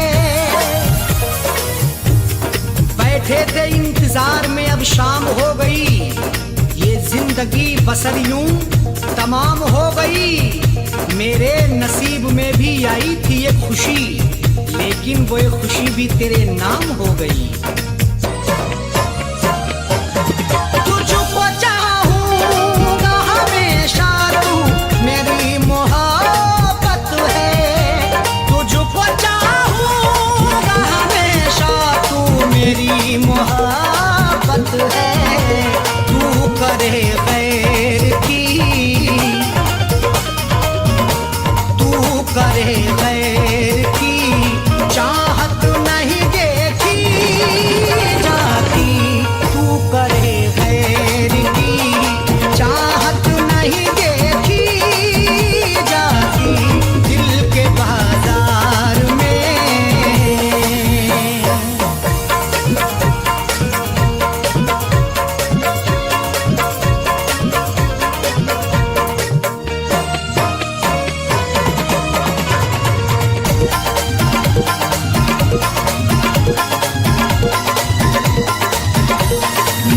बैठे थे इंतजार में अब शाम हो गई, ये जिंदगी बसर यूं तमाम हो गई। मेरे नसीब में भी आई थी ये खुशी, लेकिन वो ये खुशी भी तेरे नाम हो गई। तुझको चाहूंगा हमेशा, तू मेरी मोहब्बत है। तुझको चाहूंगा हमेशा, तू मेरी मोहब्बत है। तू करे गैर की, तू करे गैर की चाहत नहीं देखी जाती, तू करे गैर की चाहत नहीं देखी जाती, दिल के बाजार में।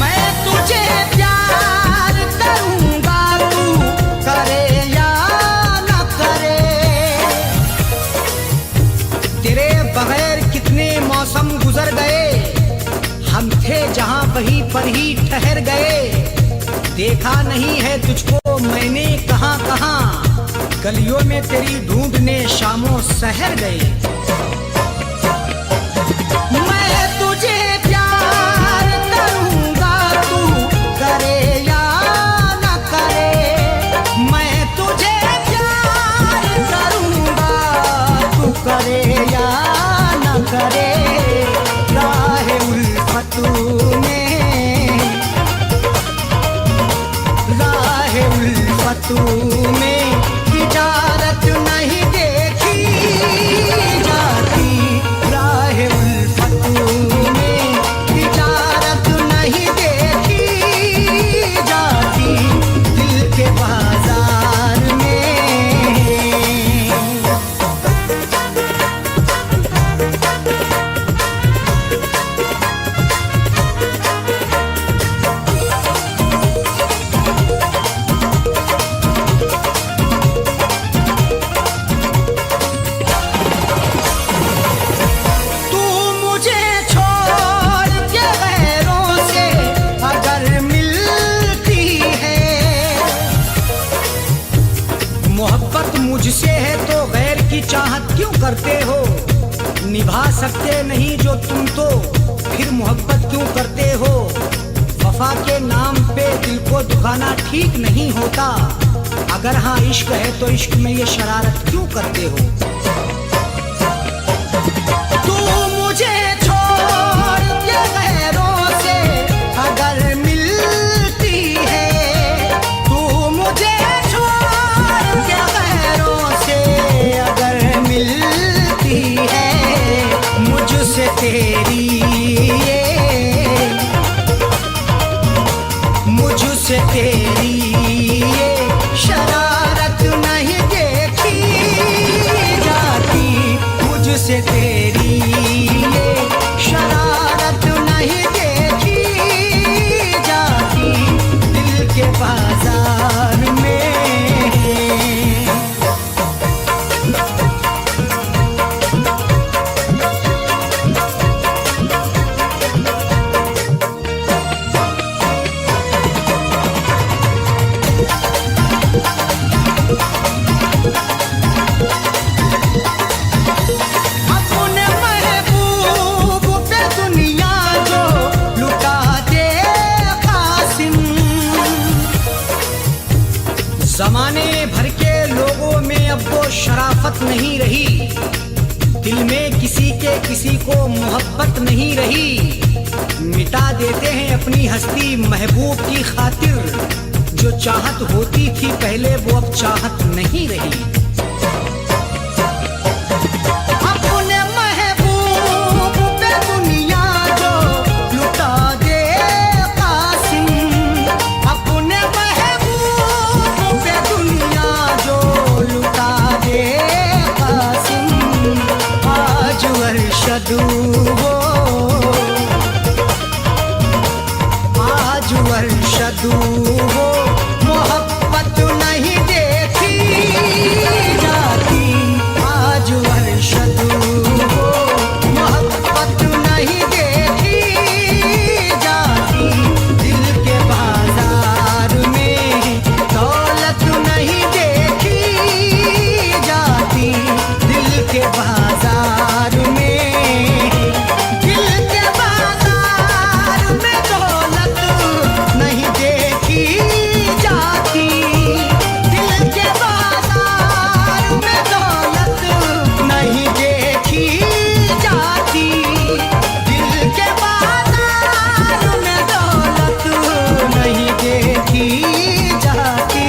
मैं तुझे प्यार करूंगा, तू करे या न करे। तेरे बगैर कितने मौसम गुजर गए, हम थे जहां वहीं पर ही ठहर गए। देखा नहीं है तुझको मैंने कहां कहां, गलियों में तेरी ढूंढने शामों सहर गए। मैं तुझे प्यार करूंगा, तू करे या न करे। मैं तुझे प्यार करूंगा, तू करे या न करे। राह उल्फत में, राह उल्फत में तिजारत नहीं देखी जाती, राह उल्फत में तिजारत नहीं देखी जाती, दिल के बाजार में। तू मुझे छोड़ के गैरों से अगर मिलती है, मोहब्बत मुझसे है तो गैर की चाहत क्यों करते हो। निभा सकते नहीं जो तुम तो फिर मोहब्बत क्यों करते हो। वफा के नाम पे दिल को दुखाना ठीक नहीं होता। अगर हाँ इश्क है तो इश्क में ये शरारत क्यों करते हो। तू मुझे छोड़ के गैरों से अगर मिलती है, तू मुझे छोड़ के गैरों से अगर मिलती है, मुझसे तेरी ये मुझसे तेरी शराफत नहीं रही, दिल में किसी के किसी को मोहब्बत नहीं रही। मिटा देते हैं अपनी हस्ती महबूब की खातिर, जो चाहत होती थी पहले वो अब चाहत नहीं रही। अपने महबूब पे दुनिया जो लुटा दे कासिम, अपने महबूब पे दुनिया जो लुटा दे कासिम। आज अरशद वो, आज अरशद वो मोहब्बत नहीं देखी जाती। आज अरशद वो मोहब्बत नहीं देखी जाती। दिल के बाजार में दौलत नहीं देखी जाती। दिल के बाजार में, दिल के बाजार में दौलत नहीं देखी जाती। दिल के बाजार में दौलत नहीं देखी जाती। दिल के बाजार में दौलत नहीं देखी जाती।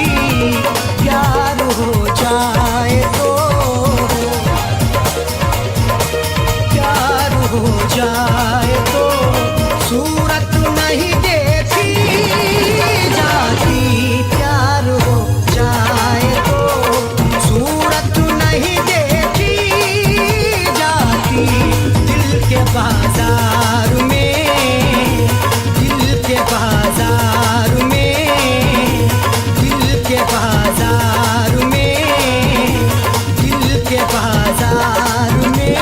प्यार हो जाए तो, प्यार हो जाए तो सूरत नहीं देखी जाती। प्यार हो जाए तो सूरत नहीं देखी जाती। दिल के बाजार में, दिल के बाजार में, दिल के बाजार में, दिल के बाजार में।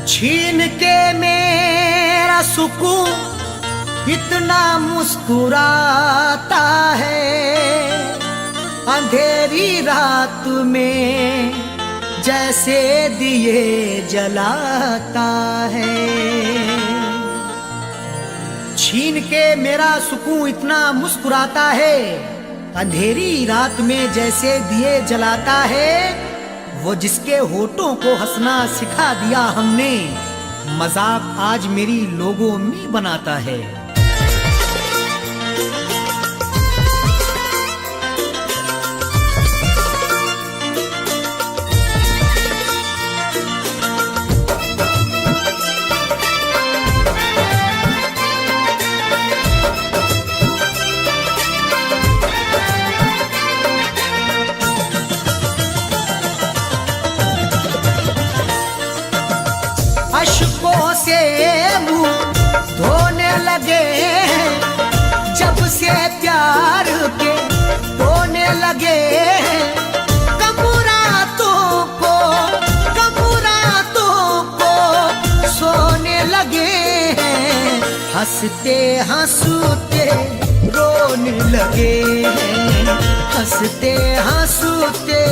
छीन के मेरा सुकून इतना मुस्कुराता है। अंधेरी रात में जैसे दिए जलाता है। छीन के मेरा सुकून इतना मुस्कुराता है, अंधेरी रात में जैसे दिए जलाता है। वो जिसके होठों को हंसना सिखा दिया हमने, मजाक आज मेरी लोगों में बनाता है। अश्कों से मुंह धोने लगे हैं, जब से प्यार के होने लगे हैं। कमुरातों को, कमुरातों को सोने लगे हैं। हंसते हंसते रोने लगे हैं। हंसते हंसते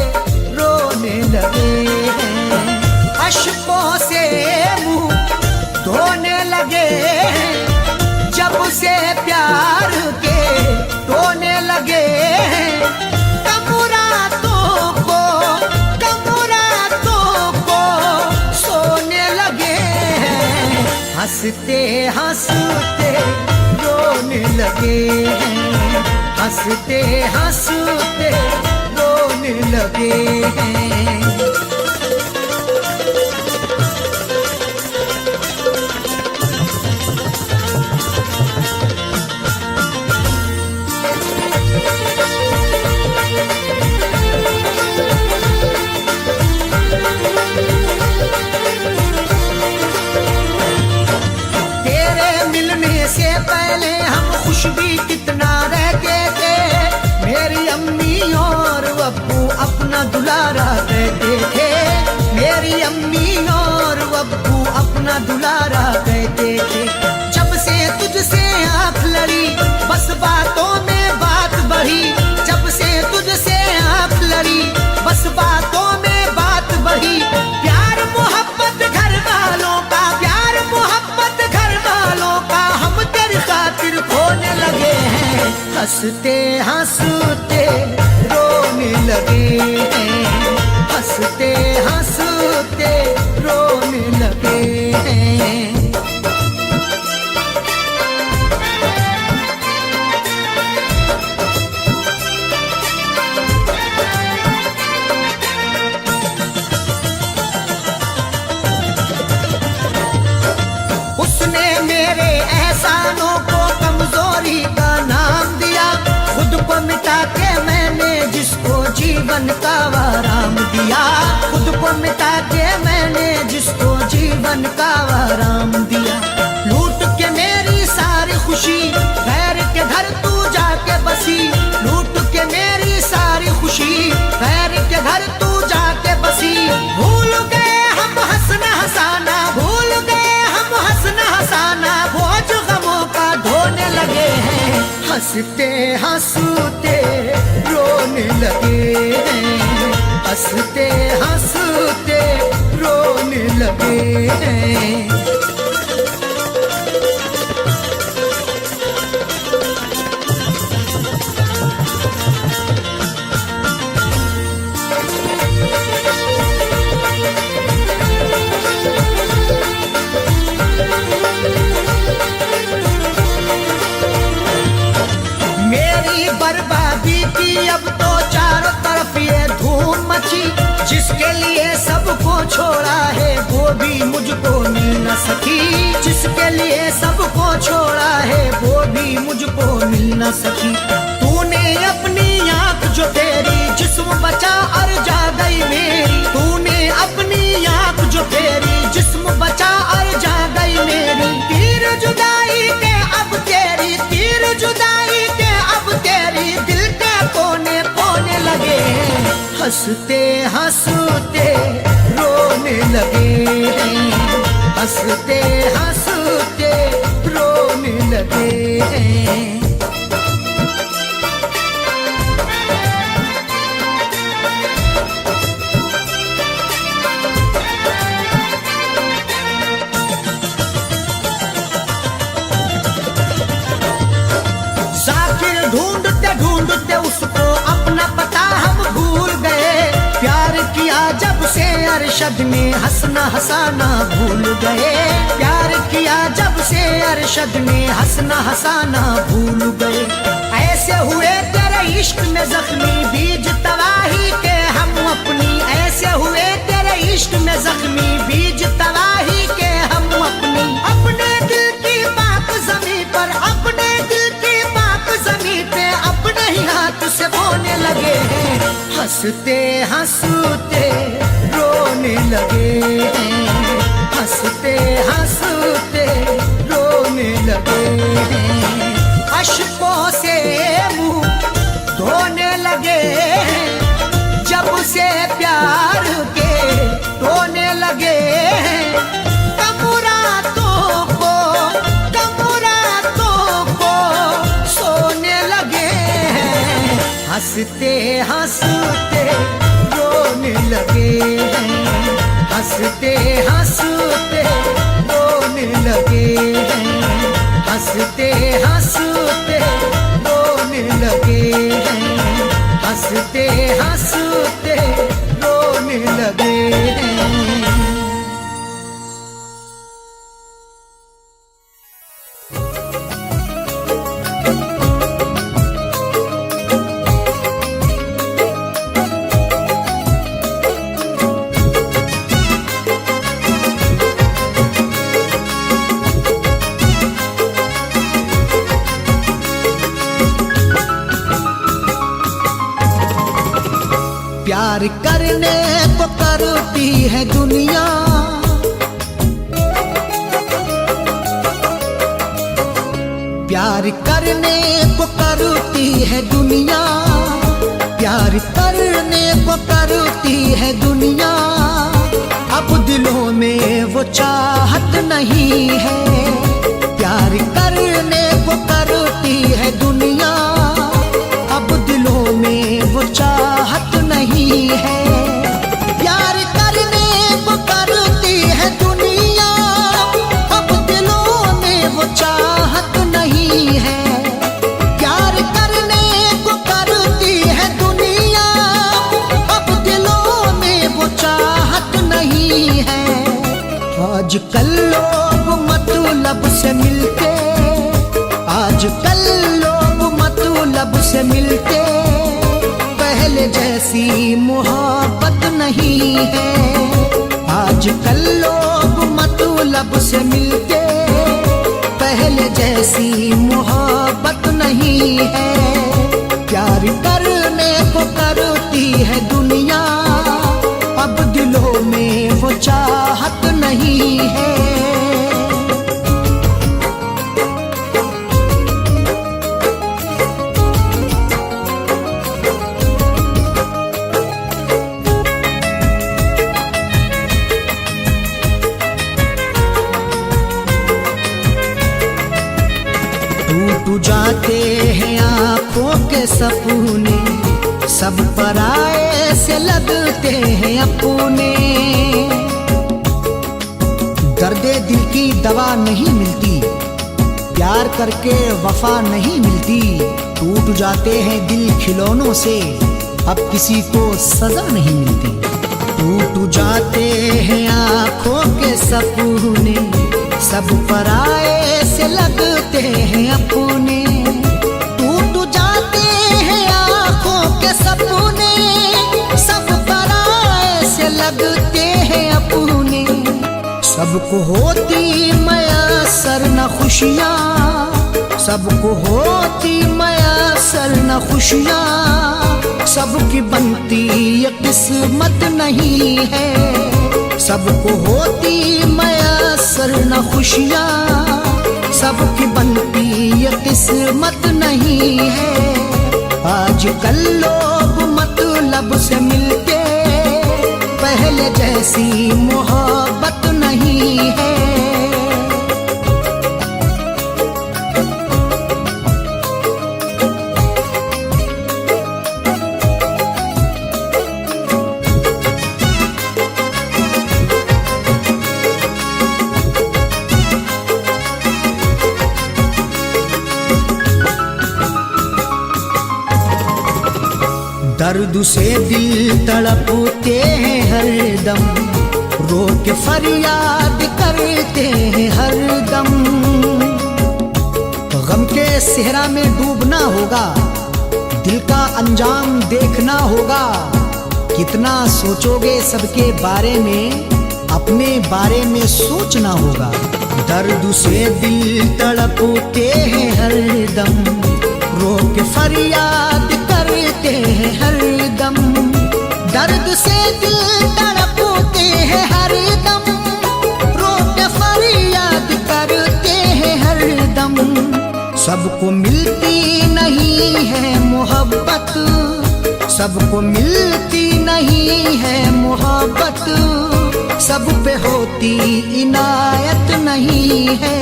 रोने लगे हैं। अश्कों से मुंह धोने लगे हैं, जब से प्यार के टोने लगे हैं। कमुरातों को, कमुरातों को सोने लगे हैं। हंसते हंसते रोने लगे हैं। हंसते हंसते रोने लगे हैं। से पहले हम खुश भी कितना रहते थे। मेरी अम्मी और अब्बू अपना दुलारा कहते थे। मेरी अम्मी और अब्बू अपना दुलारा कहते थे। जब से तुझसे आँख लड़ी बस बातों में बात बढ़ी। जब से तुझसे आँख लड़ी बस बातों में बात हंसते हंसते रोने लगे हैं, हंसते हंसते रोने लगे हैं। उसने मेरे एहसानों को कमजोरी का नाम दिया, खुद को मिटा के मैंने जिसको जीवन का आराम दिया, खुद को मिटा के मैंने जिसको जीवन का आराम दिया। लूट के मेरी सारी खुशी गैर के घर तू जाके बसी, लूट के मेरी सारी खुशी गैर के घर तू जाके बसी। भूल गए हम हंसना हंसाना, भूल गए हम हंसना हंसाना, बोझ गमों का ढोने लगे हैं, हंसते हंसते रोने लगे हैं, हंसते हंसते रोने लगे हैं। बर्बादी की अब तो चारों तरफ ये धूम मची, जिसके लिए सबको छोड़ा है वो भी मुझको मिल न सकी, जिसके लिए सबको छोड़ा है वो भी मुझको मिल न सकी। तूने अपनी आंख जो तेरी जिस्म बचा और जा गई मेरी, तूने अपनी आंख जो तेरी जिस्म बचा और जा गई मेरी। तीर जुदाई के अब तेरी, तीर जुदाई के अब तेरी, दिल के कोने कोने लगे हैं, हंसते हंसते रोने लगे हैं, हंसते हंसते रोने लगे हैं। ढूंढते उसको अपना पता हम भूल गए, प्यार किया जब से अरशद में हंसना हंसाना भूल गए, प्यार किया जब से अरशद में हंसना हंसाना भूल गए। ऐसे हुए तेरे इश्क में जख्मी बीज तबाही के हम अपनी, ऐसे हुए तेरे इश्क में जख्मी बीज तबाही के हम अपनी। अपने दिल की पाक ज़मीं पर, अपने दिल की पाक ज़मीं पे अपने ही हाथ से बोने लगे हैं, हंसते हंसते रोने लगे हैं, हंसते हंसते रोने लगे हैं। अश्कों से मुंह धोने लगे हैं, जब से प्यार के रोने लगे हैं। कमुरातों को सोने लगे हैं, हंसते हंसते रोने लगे हैं, हंसते हंसते रोने लगे हैं, हंसते हंसते रोने लगे हैं, हंसते हंसते रोने लगे हैं। प्यार करने को करती है दुनिया, प्यार करने को करती है दुनिया, प्यार करने को करती है दुनिया। अब दिलों में वो चाहत नहीं है, प्यार करने को करती है दुनिया। अब दिलों में वो चाहत नहीं है, प्यार करने को करती है दुनिया। अब दिलों में वो चाहत नहीं है, प्यार करने मतलब से मिलते, आजकल लोग मतलब से मिलते, पहले जैसी मोहब्बत नहीं है। आजकल लोग मतलब से मिलते, पहले जैसी मोहब्बत नहीं है। प्यार करने को करती है दुनिया, अब दिलों में वो चाहत नहीं है। टूट जाते हैं आंखों के सपने, सब पराए से लगते हैं अपने। दर्दे दिल की दवा नहीं मिलती, प्यार करके वफा नहीं मिलती। टूट जाते हैं दिल खिलौनों से, अब किसी को सजा नहीं मिलती। टूट जाते हैं आंखों के सपने, सब पराए से लगते हैं अपने। टूट जाते हैं आंखों के सपने, सब पराए से लगते हैं अपने। सबको होती मयसर न खुशियाँ, सबको होती मयसर न खुशियाँ, सबकी बनती ये किस्मत नहीं है। सबको होती मयसर न खुशियाँ, सबकी बनती ये किस्मत नहीं है। आजकल लोग मतलब से मिलते, पहले जैसी मोहब्बत नहीं है। दर्द से दिल तड़पते हैं हरदम, रो के फरियाद करते हैं हरदम। गम के सेहरा में डूबना होगा, दिल का अंजाम देखना होगा। कितना सोचोगे सबके बारे में, अपने बारे में सोचना होगा। दर्द से दिल तड़पते हैं हरदम, रो के फरियाद करते हैं हरदम। दर्द से दिल तड़पते हैं हरदम, रो के फरियाद करते हैं हरदम। सबको मिलती नहीं है मोहब्बत, सबको मिलती नहीं है मोहब्बत, सब पे होती इनायत नहीं है।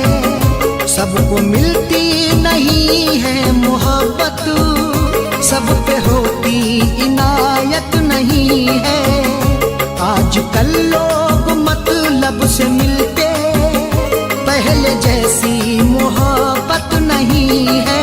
सबको मिलती नहीं है मोहब्बत, सब पे होती इनायत नहीं है। आजकल लोग मतलब से मिलते, पहले जैसी मोहब्बत नहीं है।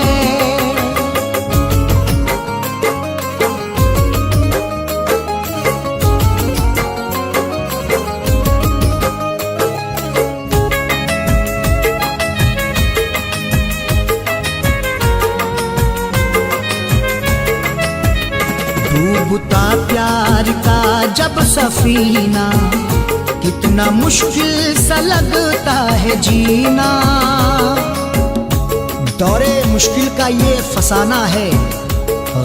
डूबता प्यार का जब सफीना, कितना मुश्किल सा लगता है जीना। दौरे मुश्किल का ये फसाना है,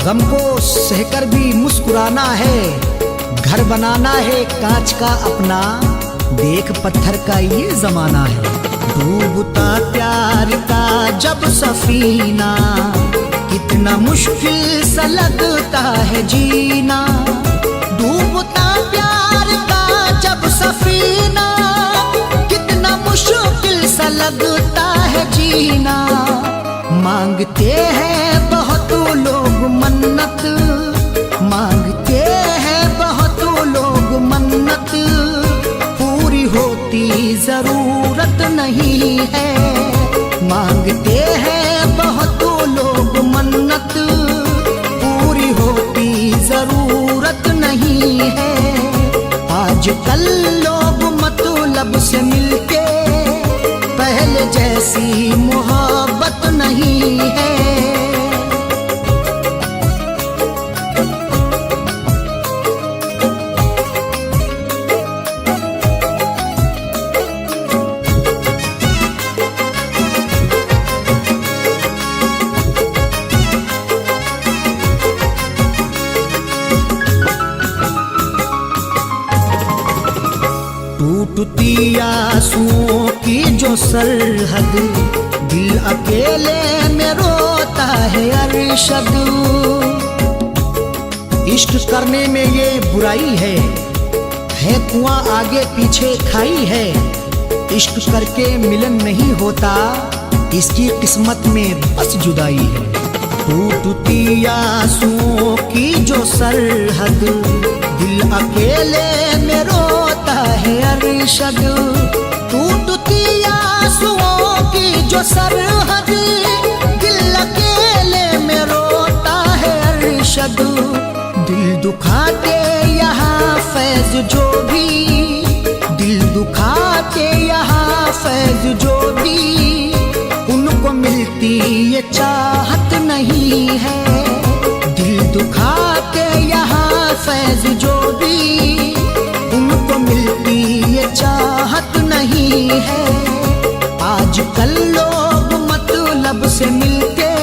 गम को सहकर भी मुस्कुराना है। घर बनाना है कांच का अपना, देख पत्थर का ये जमाना है। डूबता प्यार का जब सफीना, कितना मुश्किल सा लगता है जीना। डूबता प्यार का जब सफीना, कितना मुश्किल सा लगता है जीना। मांगते हैं बहुत लोग मन्नत, मांगते हैं बहुत लोग मन्नत, पूरी होती जरूरत नहीं है। मांगते हैं बहुत लोग मन्नत, पूरी होती जरूरत नहीं है। आजकल लोग मतलब से मिलके पहले जैसी मोहब्बत नहीं है। टूटती आंसुओं की जो सरहद, दिल अकेले में रोता है अरशद। इश्क करने में ये बुराई है कुआं आगे पीछे खाई है। इश्क करके मिलन नहीं होता, इसकी किस्मत में बस जुदाई है। टूटती आंसुओं की जो सरहद, दिल अकेले में रोता है अरशद। टूटती आंसुओं की जो सरहद, दिल अकेले में रोता है अरशद। दिल दुखाते यहाँ फैज जो भी, दिल दुखाते यहाँ फैज जो भी, उनको मिलती ये चाहत नहीं है। दिल दुखाते यहाँ फैज जो भी, उनको मिलती ये चाहत नहीं है। आजकल लोग मतलब से मिलके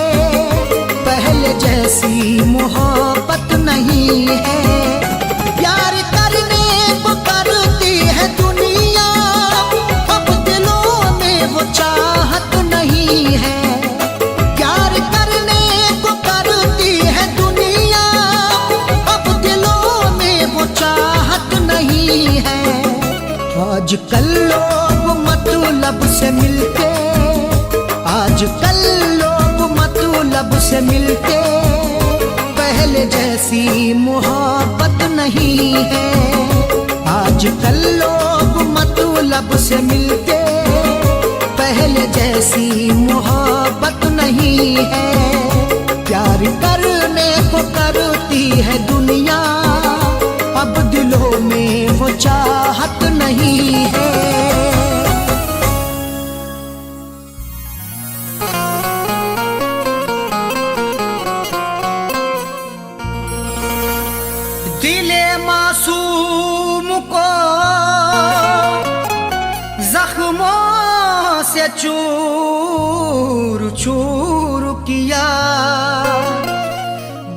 पहले जैसी मोहब्बत नहीं है। प्यार करने को करती है दुनिया, अब दिलों में वो चाहत नहीं है। प्यार करने को करती है दुनिया, अब दिलों में वो चाहत नहीं है। आजकल लोग मतलब से मिलते, आजकल लोग मतलब से मिलते पहले जैसी मोहब्बत नहीं है। आजकल लोग मतलब से मिलते पहले जैसी मोहब्बत नहीं है। प्यार करने को करती है दुनिया, अब दिलों में वो चाहत नहीं है। दिले मासूम को जख्मों से चूर चूर किया,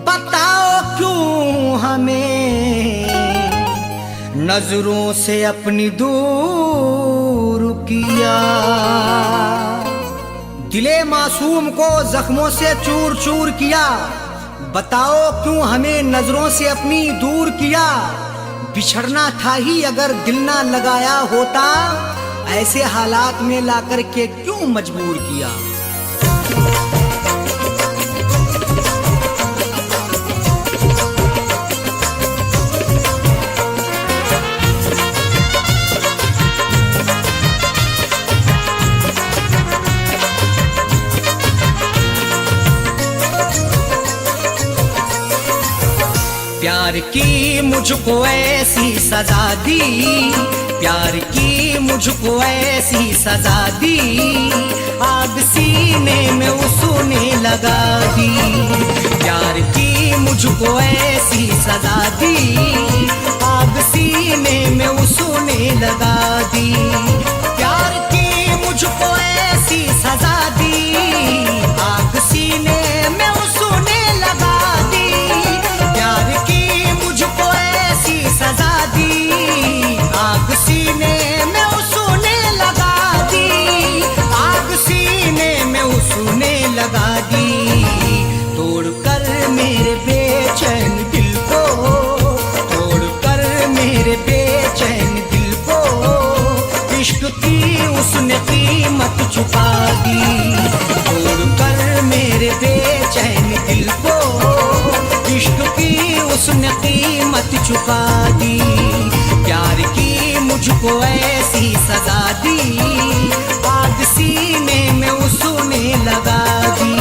बताओ क्यों हमें नजरों से अपनी दूर किया। दिले मासूम को जख्मों से चूर चूर किया, बताओ क्यों हमें नजरों से अपनी दूर किया। बिछड़ना था ही अगर दिल ना लगाया होता, ऐसे हालात में लाकर के क्यों मजबूर किया। प्यार की मुझको ऐसी सजा दी, प्यार की मुझको ऐसी सजा दी, आग सीने में उसने लगा दी। प्यार की मुझको ऐसी सजा दी, आग सीने में उसने लगा दी। प्यार की मुझको ऐसी सजा दी, आग सीने में उसने लगा दी। प्यार की मुझको ऐसी सजा दी, आग सीने में उसने लगा दी। आग सीने में उसने लगा दी। तोड़कर मेरे बेचैन दिल को, तोड़कर मेरे बेचैन दिल को, इश्क की उसने कीमत चुका दी। तोड़कर मेरे बेचैन दिल को, इश्क की उसने कीमत चुका दी। प्यार की मुझको ऐसी सजा दी, आग सीने में उसने लगा दी।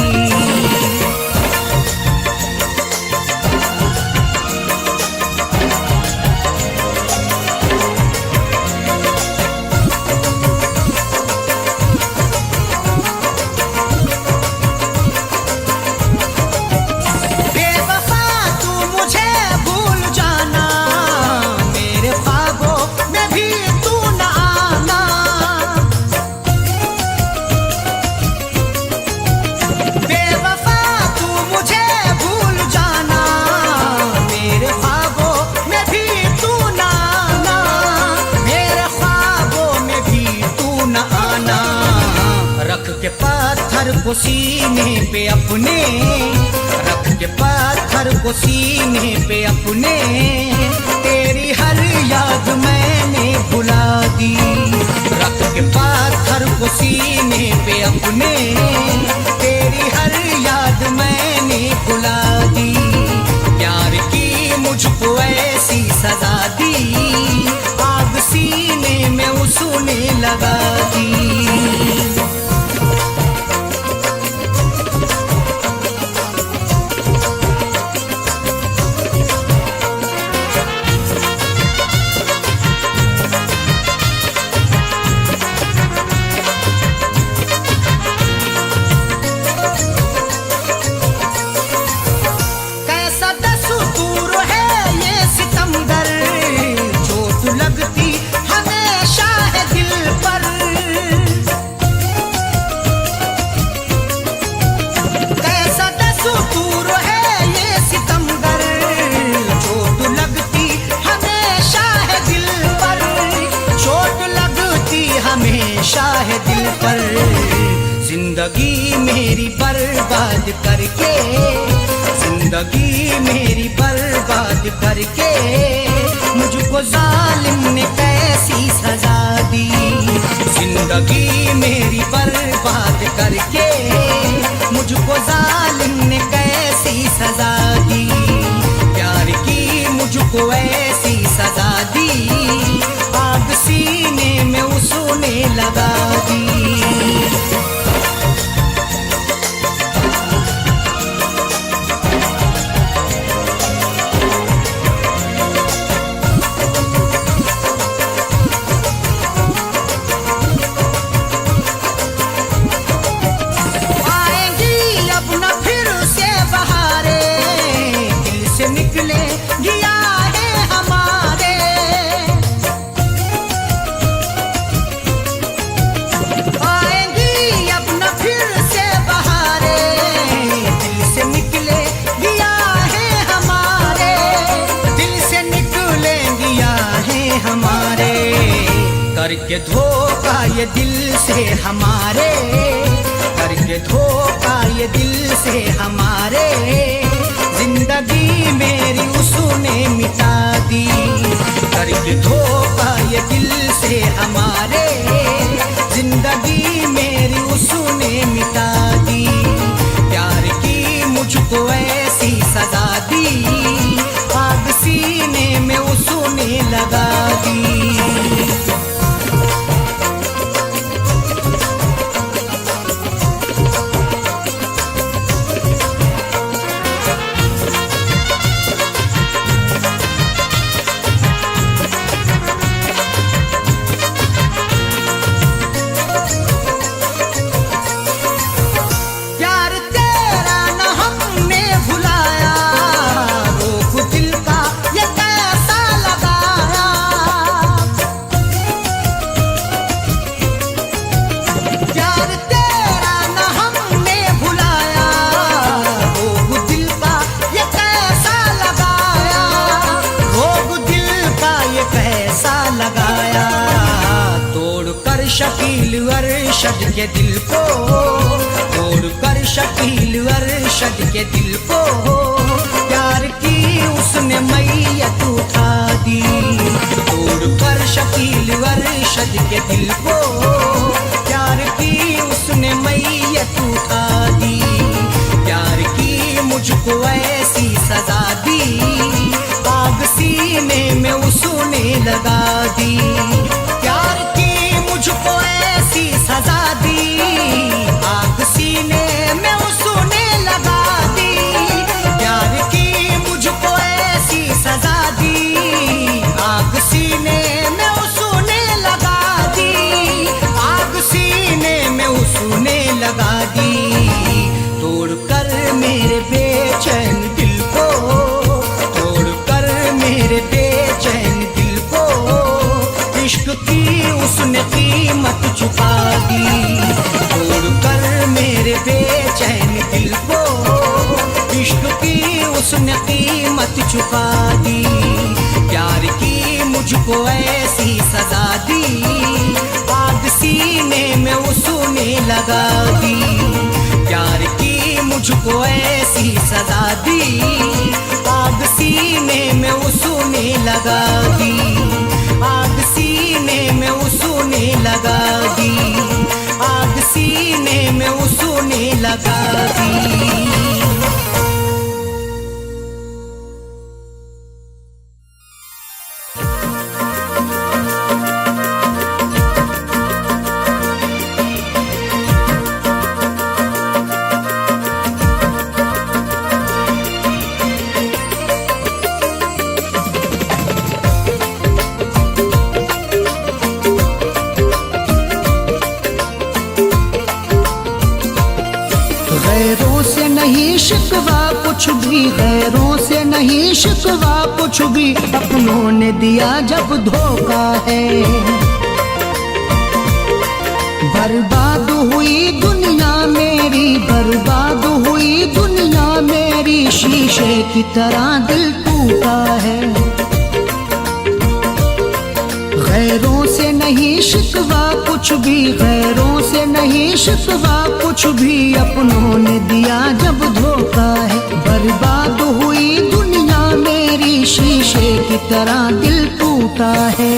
रख के पत्थर को सीने पे अपने, रख के पत्थर को सीने पे अपने, तेरी हर याद मैंने भुला दी। रख के पत्थर को सीने पे अपने, तेरी हर याद मैंने भुला दी। प्यार की मुझको ऐसी सजा दी, आग सीने में उसने लगा दी। शाह दिल पर जिंदगी मेरी बर्बाद करके, जिंदगी मेरी बर्बाद करके, मुझको जालिम ने कैसी सजा दी। जिंदगी मेरी बर्बाद करके, मुझको जालिम ने कैसी सजा दी। प्यार की मुझको ऐसी सजा दी, आग सीने में उसने लगा दी। आएंगी अब न फिर से बहारे, दिल से निकले गिया है हमारे। आएंगी अब न फिर से बहारे, दिल से निकले गिया है हमारे। दिल से निकले गिया है हमारे, करके धोखा ये दिल से हमारे, करके धोखा ये दिल से हमारे। जिंदगी मेरी उसने मिटा दी, करके धोखा ये दिल से हमारे। जिंदगी मेरी उसने मिटा दी। प्यार की मुझको ऐसी सजा दी, आग सीने में उसने लगा दी। प्यार तेरा न हमने भुलाया, रोक दिल का ये कैसा लगाया। प्यार तेरा न हमने भुलाया, रोक दिल का ये कैसा लगाया। रोक दिल का ये कैसा लगाया। तोड़ कर शकील अरशद के दिल को, तोड़ कर शकील अरशद के दिल को, प्यार की उसने मैयत उठा दी। तोड़ कर शकील अरशद के दिल को, प्यार की उसने मैयत उठा दी। प्यार की मुझको ऐसी सजा दी, आग सीने में उसने लगा दी। प्यार की मुझको ऐसी सजा दी, आग सीने में उसने लगा दी। प्यार की मुझको ऐसी सजा दी, आग सीने में उसने लगा दी। आग सीने में उसने लगा दी। तोड़ कर मेरे बेचैन दिल को, तोड़ कर मेरे बेचैन दिल को, इश्क की उसने कीमत चुका दी। तोड़ कर मेरे बेचैन दिल को, इश्क की उसने कीमत चुका दी। प्यार की मुझको ऐसी सजा दी, आग सीने में उसने उसने लगा दी। प्यार की मुझको ऐसी सजा दी, आग सीने में उसने लगा दी, आग सीने में उसने लगा दी, आग सीने में उसने लगा दी। गैरों से नहीं शिकवा कुछ भी, गैरों से नहीं शिकवा कुछ भी, अपनों ने दिया जब धोखा है। बर्बाद हुई दुनिया मेरी, बर्बाद हुई दुनिया मेरी, शीशे की तरह दिल टूटा है। गैरों से नहीं शिकवा कुछ भी, गैरों से नहीं शिकवा कुछ भी, अपनों ने दिया जब धोखा है। बर्बाद हुई दुनिया मेरी, शीशे की तरह दिल टूटा है।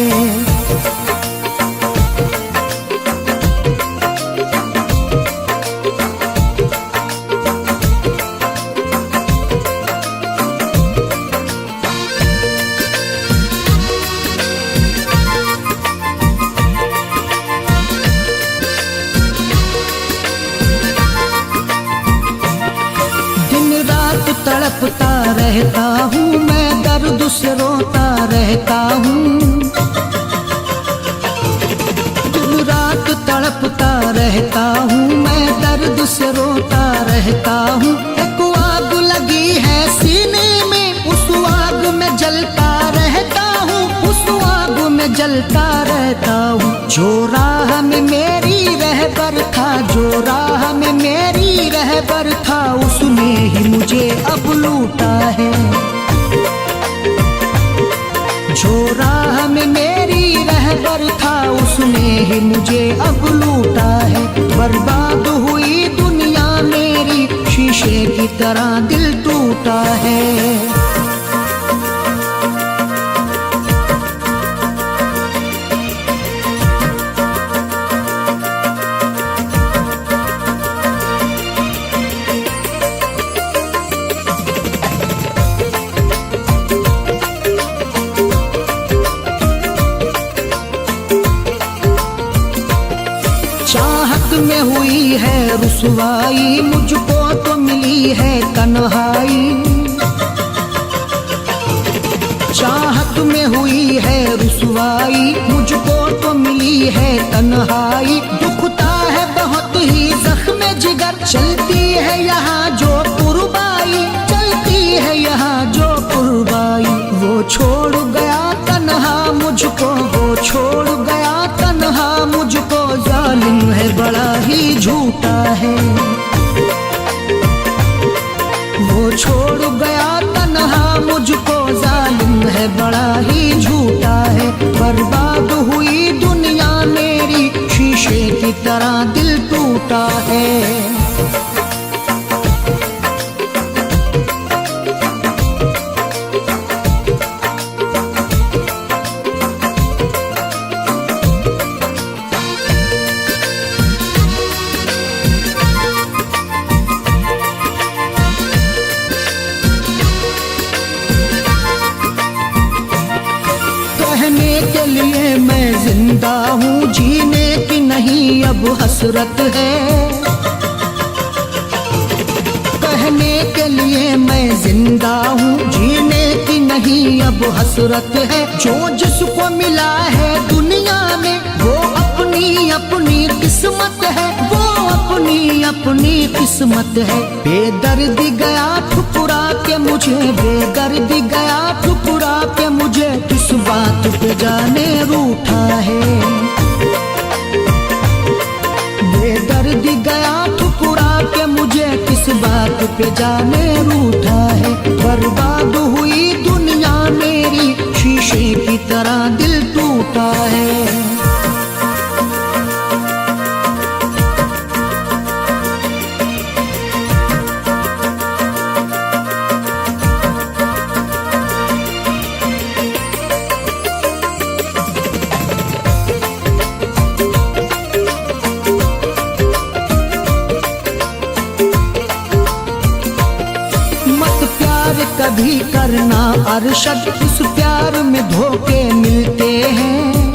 तड़पता रहता हूँ मैं, दर्द से रोता रहता हूँ। दिन रात तड़पता रहता हूँ मैं, दर्द से रोता रहता हूँ। एक आग लगी है सीने में, उस आग में जलता रहता हूँ, उस आग में जलता रहता हूँ। जो राह में मेरी रहबर था, जो राह में मेरी रहबर था, उसने ही मुझे अब लूटा है। जो राह में मेरी रहबर था, उसने ही मुझे अब लूटा है। बर्बाद हुई दुनिया मेरी, शीशे की तरह दिल टूटा है। चाहत में हुई है रुसवाई, मुझको तो मिली है तन्हाई। चाहत में हुई है रुसवाई, मुझको तो मिली है तन्हाई। दुखता है बहुत ही जख्म जिगर, चलती है यहाँ जो पुरबाई, चलती है यहाँ जो पुरबाई। वो छोड़ गया तन्हा मुझको, वो छोड़ गया तन्हा मुझको, जालिम है बड़ा ही झूठा है। वो छोड़ गया तन्हा मुझको, जालिम है बड़ा ही झूठा है। बर्बाद हुई दुनिया मेरी, शीशे की तरह दिल टूटा है। कहने के लिए मैं जिंदा हूँ, जीने की नहीं अब हसरत है। कहने के लिए मैं जिंदा हूँ, जीने की नहीं अब हसरत है। जो जिसको मिला है दुनिया में, वो अपनी अपनी किस्मत है, वो अपनी अपनी किस्मत है। बेदर्दी गया ठुकरा के मुझे, बेदर्दी गया ठुकरा के मुझे, किस बात पे जाने रूठा है। बेदर्दी गया ठुकरा के मुझे, किस बात पे जाने रूठा है। बर्बाद हुई दुनिया मेरी, शीशे की तरह दिल टूटा है। कभी करना अरशद, इस प्यार में धोखे मिलते हैं।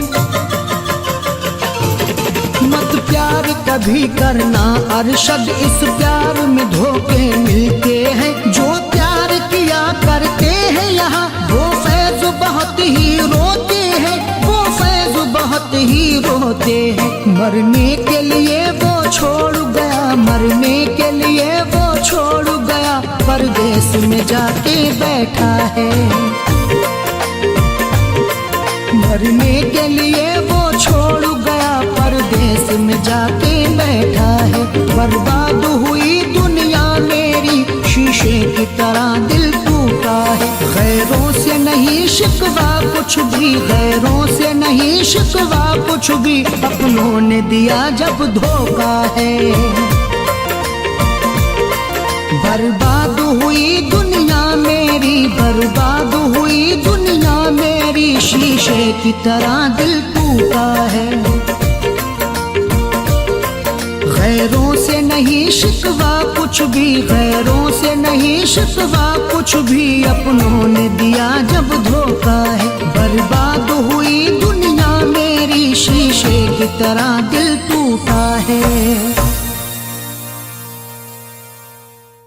मत प्यार कभी करना अरशद, इस प्यार में धोखे मिलते हैं। जो प्यार किया करते हैं यहाँ वो फैज़ बहुत ही रोते हैं, वो फैज़ बहुत ही रोते हैं। मरने के लिए वो छोड़ गया, मरने के लिए वो छोड़ गया, परदेस में जाके बैठा है। मरने के लिए वो छोड़ गया, परदेस में जाके बैठा है। बर्बाद हुई दुनिया मेरी, शीशे की तरह दिल टूटा है। गैरों से नहीं शिकवा कुछ भी, गैरों से नहीं शिकवा कुछ भी, अपनों ने दिया जब धोखा है। बर्बाद हुई दुनिया मेरी, बर्बाद हुई दुनिया मेरी, शीशे की तरह दिल टूटा है। गैरों से नहीं शिकवा कुछ भी, गैरों से नहीं शिकवा कुछ भी, अपनों ने दिया जब धोखा है। बर्बाद हुई दुनिया मेरी, शीशे की तरह दिल